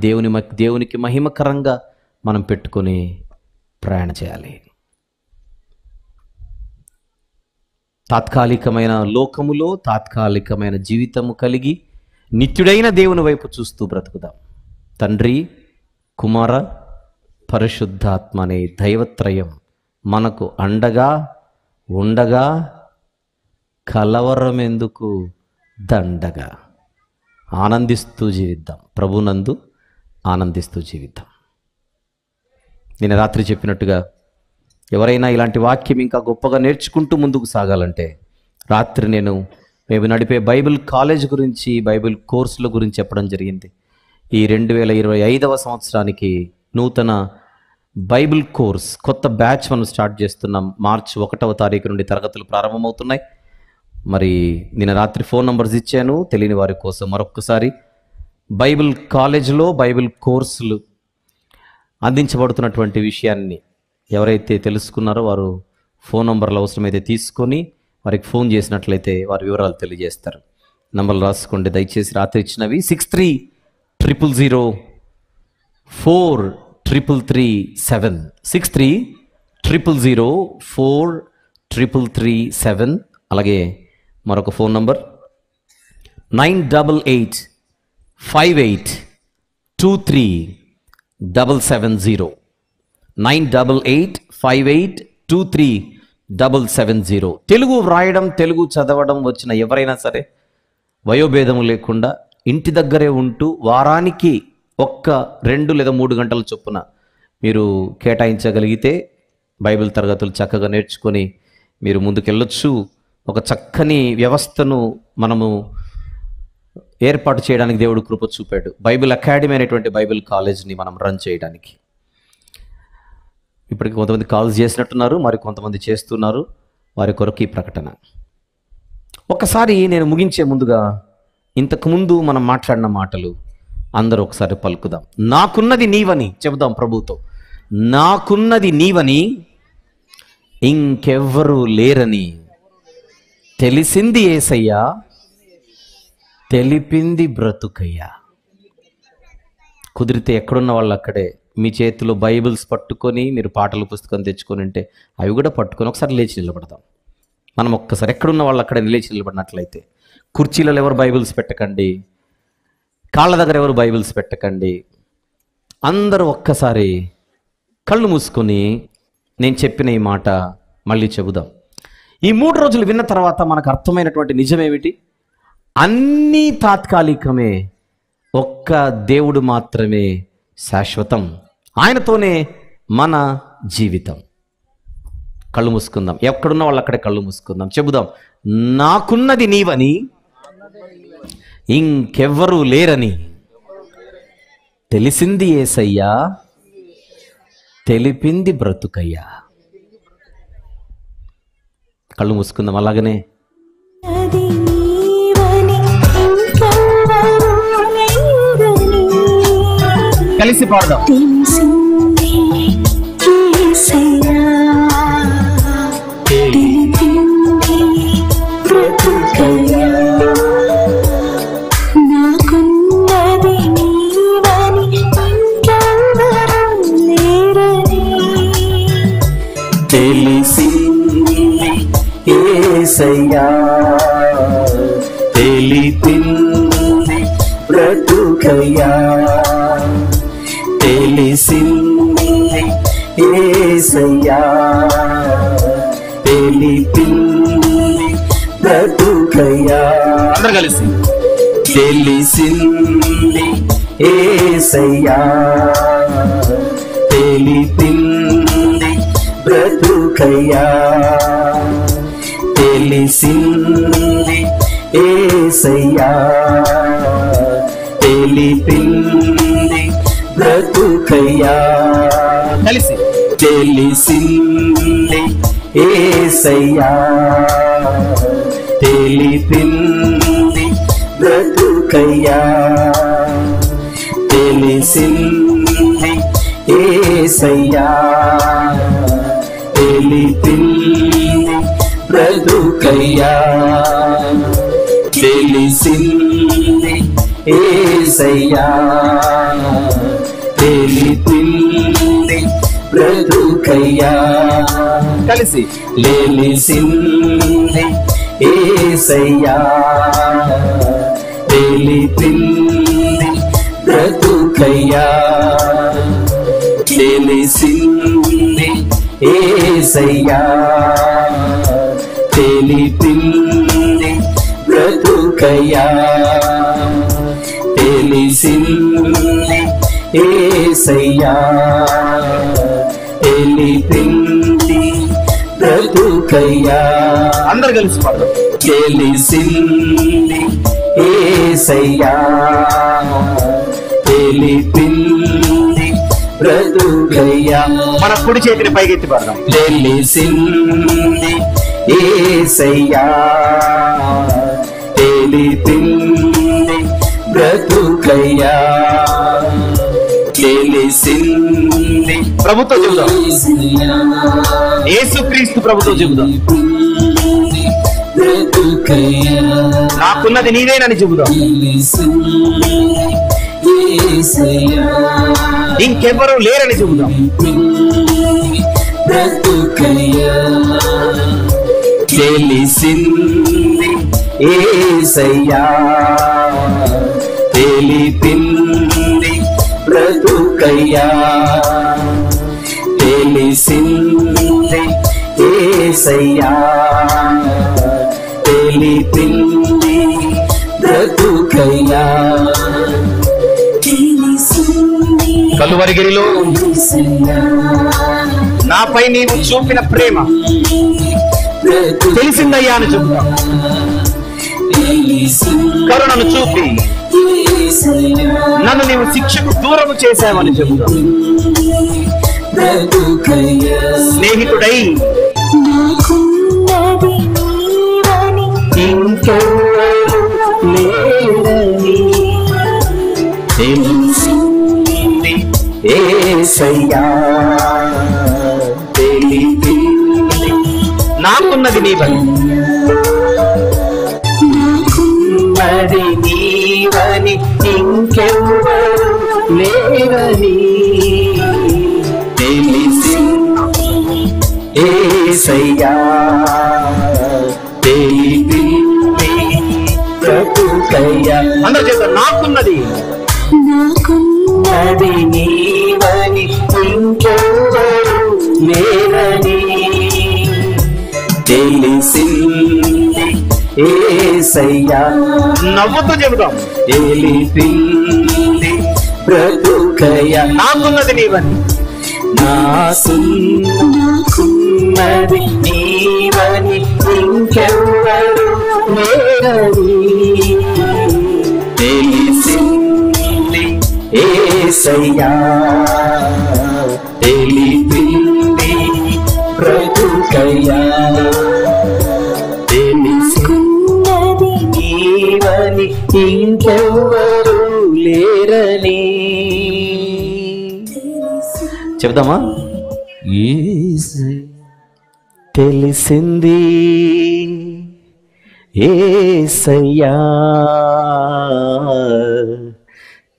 దేవునికి మహిమకరంగా మనం పెట్టుకొని ప్రయాణం చేయాలి. తాత్కాలికమైన లోకములో తాత్కాలికమైన జీవితము కలిగి నిత్యుడైన దేవుని వైపు చూస్తూ బ్రతుకుదాం. తండ్రి, కుమార, పరిశుద్ధాత్మ అనే దైవత్రయం మనకు అండగా ఉండగా కలవరమెందుకు దండగా ఆనందిస్తూ జీవిద్దాం. ప్రభునందు ఆనందిస్తూ జీవిద్దాం. నేను రాత్రి చెప్పినట్టుగా ఎవరైనా ఇలాంటి వాక్యం ఇంకా గొప్పగా నేర్చుకుంటూ ముందుకు సాగాలంటే రాత్రి మేము నడిపే బైబిల్ కాలేజ్ గురించి, బైబిల్ కోర్సుల గురించి చెప్పడం జరిగింది. ఈ 2025వ సంవత్సరానికి నూతన బైబిల్ కోర్స్ కొత్త బ్యాచ్ మనం స్టార్ట్ చేస్తున్నాం. మార్చి 1వ తారీఖు నుండి తరగతులు ప్రారంభమవుతున్నాయి. మరి నేను రాత్రి ఫోన్ నంబర్స్ ఇచ్చాను. తెలియని వారి కోసం మరొక్కసారి, బైబిల్ కాలేజ్లో బైబిల్ కోర్సులు అందించబడుతున్నటువంటి విషయాన్ని ఎవరైతే తెలుసుకున్నారో వారు ఫోన్ నంబర్లు అవసరమైతే తీసుకొని వారికి ఫోన్ చేసినట్లయితే వారి వివరాలు తెలియజేస్తారు. నంబర్లు రాసుకోండి దయచేసి. రాత్రి ఇచ్చినవి 6300043337 6300043337. అలాగే మరొక ఫోన్ నంబర్ 988582370 988582370. తెలుగు వ్రాయడం, తెలుగు చదవడం వచ్చిన ఎవరైనా సరే వయోభేదము లేకుండా ఇంటి దగ్గరే ఉంటూ వారానికి 1, 2 లేదా 3 గంటల చొప్పున మీరు కేటాయించగలిగితే బైబిల్ తరగతులు చక్కగా నేర్చుకొని మీరు ముందుకెళ్ళొచ్చు. ఒక చక్కని వ్యవస్థను మనము ఏర్పాటు చేయడానికి దేవుడు కృప చూపాడు. బైబిల్ అకాడమీ అనేటువంటి బైబిల్ కాలేజ్ని మనం రన్ చేయడానికి. ఇప్పటికి కొంతమంది కాల్స్ చేసినట్టున్నారు, మరి కొంతమంది చేస్తున్నారు. వారి కొరకు ఈ ప్రకటన. ఒకసారి నేను ముగించే ముందుగా ఇంతకుముందు మనం మాట్లాడిన మాటలు అందరూ ఒకసారి పలుకుదాం. నాకున్నది నీవని చెబుదాం ప్రభుతో. నాకున్నది నీవని, ఇంకెవ్వరూ లేరని తెలిసింది యేసయ్యా, తెలిపింది బ్రతుకయ్యా. కుదిరితే ఎక్కడున్న వాళ్ళు అక్కడే మీ చేతిలో బైబిల్స్ పట్టుకొని మీరు పాటల పుస్తకం తెచ్చుకొని ఉంటే అవి కూడా పట్టుకొని ఒకసారి లేచి నిలబడదాం. మనం ఒక్కసారి ఎక్కడున్న వాళ్ళు అక్కడ లేచి నిలబడినట్లయితే, కుర్చీలలో ఎవరు బైబిల్స్ పెట్టకండి, కాళ్ళ దగ్గర ఎవరు బైబిల్స్ పెట్టకండి. అందరూ ఒక్కసారి కళ్ళు మూసుకొని నేను చెప్పిన ఈ మాట మళ్ళీ చెబుదాం. ఈ 3 రోజులు విన్న తర్వాత మనకు అర్థమైనటువంటి నిజమేమిటి? అన్నీ తాత్కాలికమే, ఒక్క దేవుడు మాత్రమే శాశ్వతం. ఆయనతోనే మన జీవితం. కళ్ళు మూసుకుందాం. ఎక్కడున్న వాళ్ళు అక్కడే కళ్ళు మూసుకుందాం. చెబుదాం, నాకున్నది నీవని, ఇంకెవ్వరూ లేరని తెలిసింది యేసయ్యా, తెలిపింది బ్రతుకయ్యా. కళ్ళు మూసుకుందాం. అలాగనే కలిసి పాడదాం. నాకున్నది నీవని యేసయ్యా తెలిపింది బ్రతుకయ్యా తెలిసింది యేసయ్యా తెలిపింది బ్రతుకయ్యా అందరూ కలిసి తెలిసింది యేసయ్యా తెలిపింది బ్రతుకయ్యా తెలిసింది యేసయ్యా తెలిపింది బ్రతుకయ్యా కలిసి తెలిసింది యేసయ్యా తెలిపింది బ్రతుకయ్యా తెలిసింది యేసయ్యా తెలిపింది బ్రతుకయ్యా తెలిసింది యేసయ్యా తెలిపింది బ్రతుకయ్యా కలిసి తెలిసింది యేసయ్యా తెలిపింది బ్రతుకయ్యా తెలిసింది యేసయ్యా తెలిపింది బ్రతుకయ్యా తెలిసింది యేసయ్యా తెలిపింది బ్రతుకయ్యా అందరు కలిసి పాడదాం. తెలిసింది యేసయ్యా తెలిపింది బ్రతుకయ్యా మన కుడి చేతిని పైకెత్తి పాడదాం. తెలిసింది యేసయ్యా తెలిపింది బ్రతుకయ్యా తెలిసింది ప్రభుతో చెబుదాం. యేసుక్రీస్తు ప్రభుతో చెబుదాం. బ్రతుకయ్యా నాకున్నది నీవేనని చెబుదాం. యేసయ్యా ఇంకెవ్వరూ లేరని చెబుదాం. బ్రతుకయ్యా తెలిసింది యేసయ్యా తెలిపింది బ్రతుకయ్యా తెలిసింది యేసయ్యా తెలిపింది బ్రతుకయ్యా కలువరిగిరిలో నాపై నీవు చూపిన ప్రేమ తెలిసిందయ్యా అని చెబుదాం. కరుణను చూపి నన్ను నీవు శిక్షకు దూరము చేశావని చెబుదాం. స్నేహితుడై ఇంకెవ్వరు లేరని తెలిసింది యేసయ్యా తెలిపింది నాకున్నది నీవని నాకున్నది నీవని ఇంకెవ్వరు లేరని తెలిసింది యేసయ్యా తెలిపింది బ్రతుకయ్యా అందరూ చేద్దాం. నాకున్నది నాకున్నది నీవని ఇంకెవ్వరు లేరని తెలిసింది యేసయ్యా నవ్వుతూ చెబుదాం. తెలిపింది బ్రతుకయ్యా నాకున్నది నీవని నాకున్నది నీవని ఇంకెవ్వరు లేరని తెలిసింది యేసయ్యా తెలిపింది బ్రతుకయ్యా తెలిసింది నీవని ఇంకెవ్వరు లేరని చెప్దామా? తెలిసింది యేసయ్యా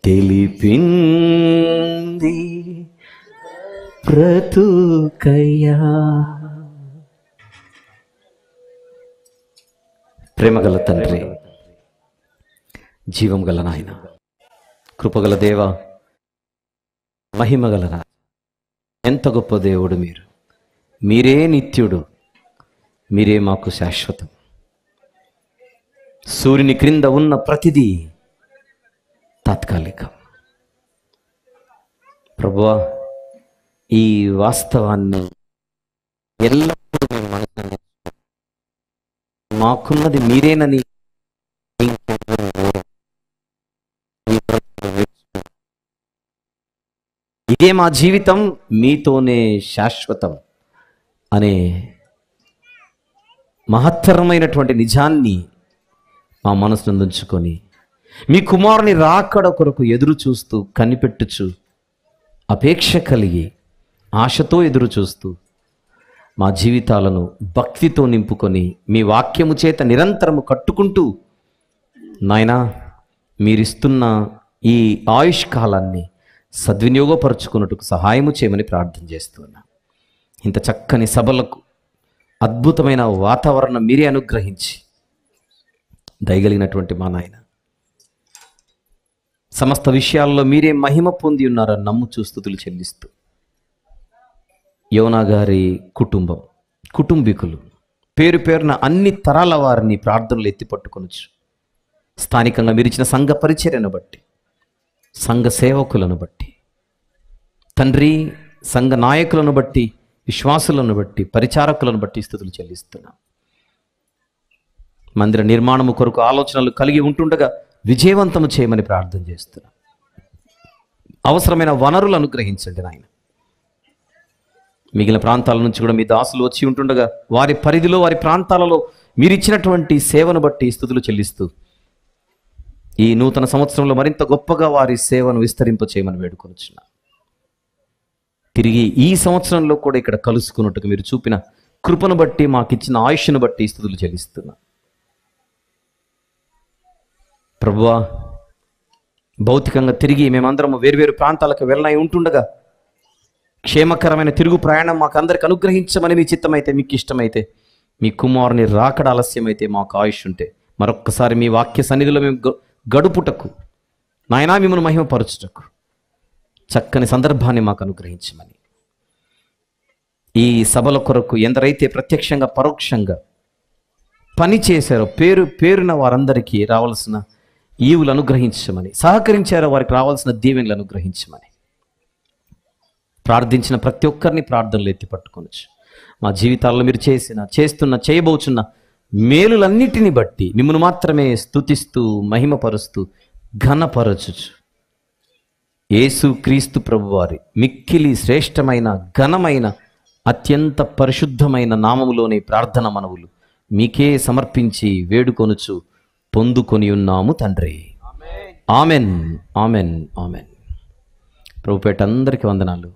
తెలిపింది బ్రతుకయ్యా ప్రేమగల తండ్రి, జీవం గల నాయన, కృపగల దేవ, మహిమగల రా, ఎంత గొప్ప దేవుడు మీరు. మీరే నిత్యుడు, మీరే మాకు శాశ్వతం. సూర్యుని క్రింద ఉన్న ప్రతిదీ తాత్కాలికం. ప్రభువా, ఈ వాస్తవాన్ని ఎల్లప్పుడూ మేము మనసులో మాకున్నది మీరేనని ఇదే మా జీవితం, మీతోనే శాశ్వతం అనే మహత్తరమైనటువంటి నిజాన్ని మా మనసును ఉంచుకొని మీ కుమారుని రాకడ కొరకు ఎదురు చూస్తూ కనిపెట్టుచు అపేక్ష కలిగి ఆశతో ఎదురు చూస్తూ మా జీవితాలను భక్తితో నింపుకొని మీ వాక్యము చేత నిరంతరము కట్టుకుంటూ నాయనా మీరిస్తున్న ఈ ఆయుష్ కాలాన్ని సద్వినియోగపరుచుకున్నట్టుకు సహాయము చేయమని ప్రార్థన చేస్తున్నా. ఇంత చక్కని సభలకు అద్భుతమైన వాతావరణం మీరే అనుగ్రహించి దయగలిగినటువంటి మా నాయన సమస్త విషయాల్లో మీరే మహిమ పొంది ఉన్నారని నమ్ముచూ స్తుతులు చెల్లిస్తూ యోనా గారి కుటుంబం, కుటుంబీకులు పేరు పేరున అన్ని తరాల వారిని ప్రార్థనలు ఎత్తిపట్టుకొనొచ్చు. స్థానికంగా మీరిచ్చిన సంఘ పరిచర్యను బట్టి, సంఘ సేవకులను బట్టి, తండ్రి సంఘ నాయకులను బట్టి, విశ్వాసులను బట్టి, పరిచారకులను బట్టి స్తుతులు చెల్లిస్తున్నాం. మందిర నిర్మాణము కొరకు ఆలోచనలు కలిగి ఉంటుండగా విజయవంతము చేయమని ప్రార్థన చేస్తున్నాం. అవసరమైన వనరులు అనుగ్రహించండి నాయన. మిగిలిన ప్రాంతాల నుంచి కూడా మీ దాసులు వచ్చి ఉంటుండగా వారి పరిధిలో, వారి ప్రాంతాలలో మీరిచ్చినటువంటి సేవను బట్టి స్తుతులు చెల్లిస్తూ ఈ నూతన సంవత్సరంలో మరింత గొప్పగా వారి సేవను విస్తరింప చేయమని వేడుకొనుచున్నా. తిరిగి ఈ సంవత్సరంలో కూడా ఇక్కడ కలుసుకున్నట్టుగా మీరు చూపిన కృపను బట్టి, మాకిచ్చిన ఆయుష్ను బట్టి స్తుతులు చెల్లిస్తున్నా. ప్రభువా, భౌతికంగా తిరిగి మేమందరము వేర్వేరు ప్రాంతాలకు వెళ్ళనై ఉంటుండగా క్షేమకరమైన తిరుగు ప్రయాణం మాకు అందరికి అనుగ్రహించమని మీ చిత్తమైతే, మీకు ఇష్టమైతే, మీ కుమారుని రాకడ ఆలస్యమైతే, మాకు ఆయుష్ ఉంటే మరొక్కసారి మీ వాక్య సన్నిధిలో మేము గడుపుటకు, నాయనా మిమ్మల్ని మహిమపరచుటకు చక్కని సందర్భాన్ని మాకు అనుగ్రహించమని, ఈ సభల కొరకు ఎందరైతే ప్రత్యక్షంగా పరోక్షంగా పని చేశారో పేరు పేరున వారందరికీ రావాల్సిన ఈవులు అనుగ్రహించమని, సహకరించారో వారికి రావాల్సిన దీవెనలు అనుగ్రహించమని ప్రార్థించిన ప్రతి ఒక్కరిని ప్రార్థనలు ఎత్తి పట్టుకొనొచ్చు. మా జీవితాల్లో మీరు చేయబోచున్న మేలులన్నిటిని బట్టి మిమ్మల్ని మాత్రమే స్తుతిస్తూ, మహిమపరుస్తూ, ఘనపరచుచు యేసు క్రీస్తు ప్రభువారి మిక్కిలి శ్రేష్టమైన, ఘనమైన, అత్యంత పరిశుద్ధమైన నామములోని ప్రార్థన మనవులు మీకే సమర్పించి వేడుకొనుచు పొందుకొని ఉన్నాము తండ్రి. Amen, amen, amen. ప్రభుపేట అందరికీ వందనాలు.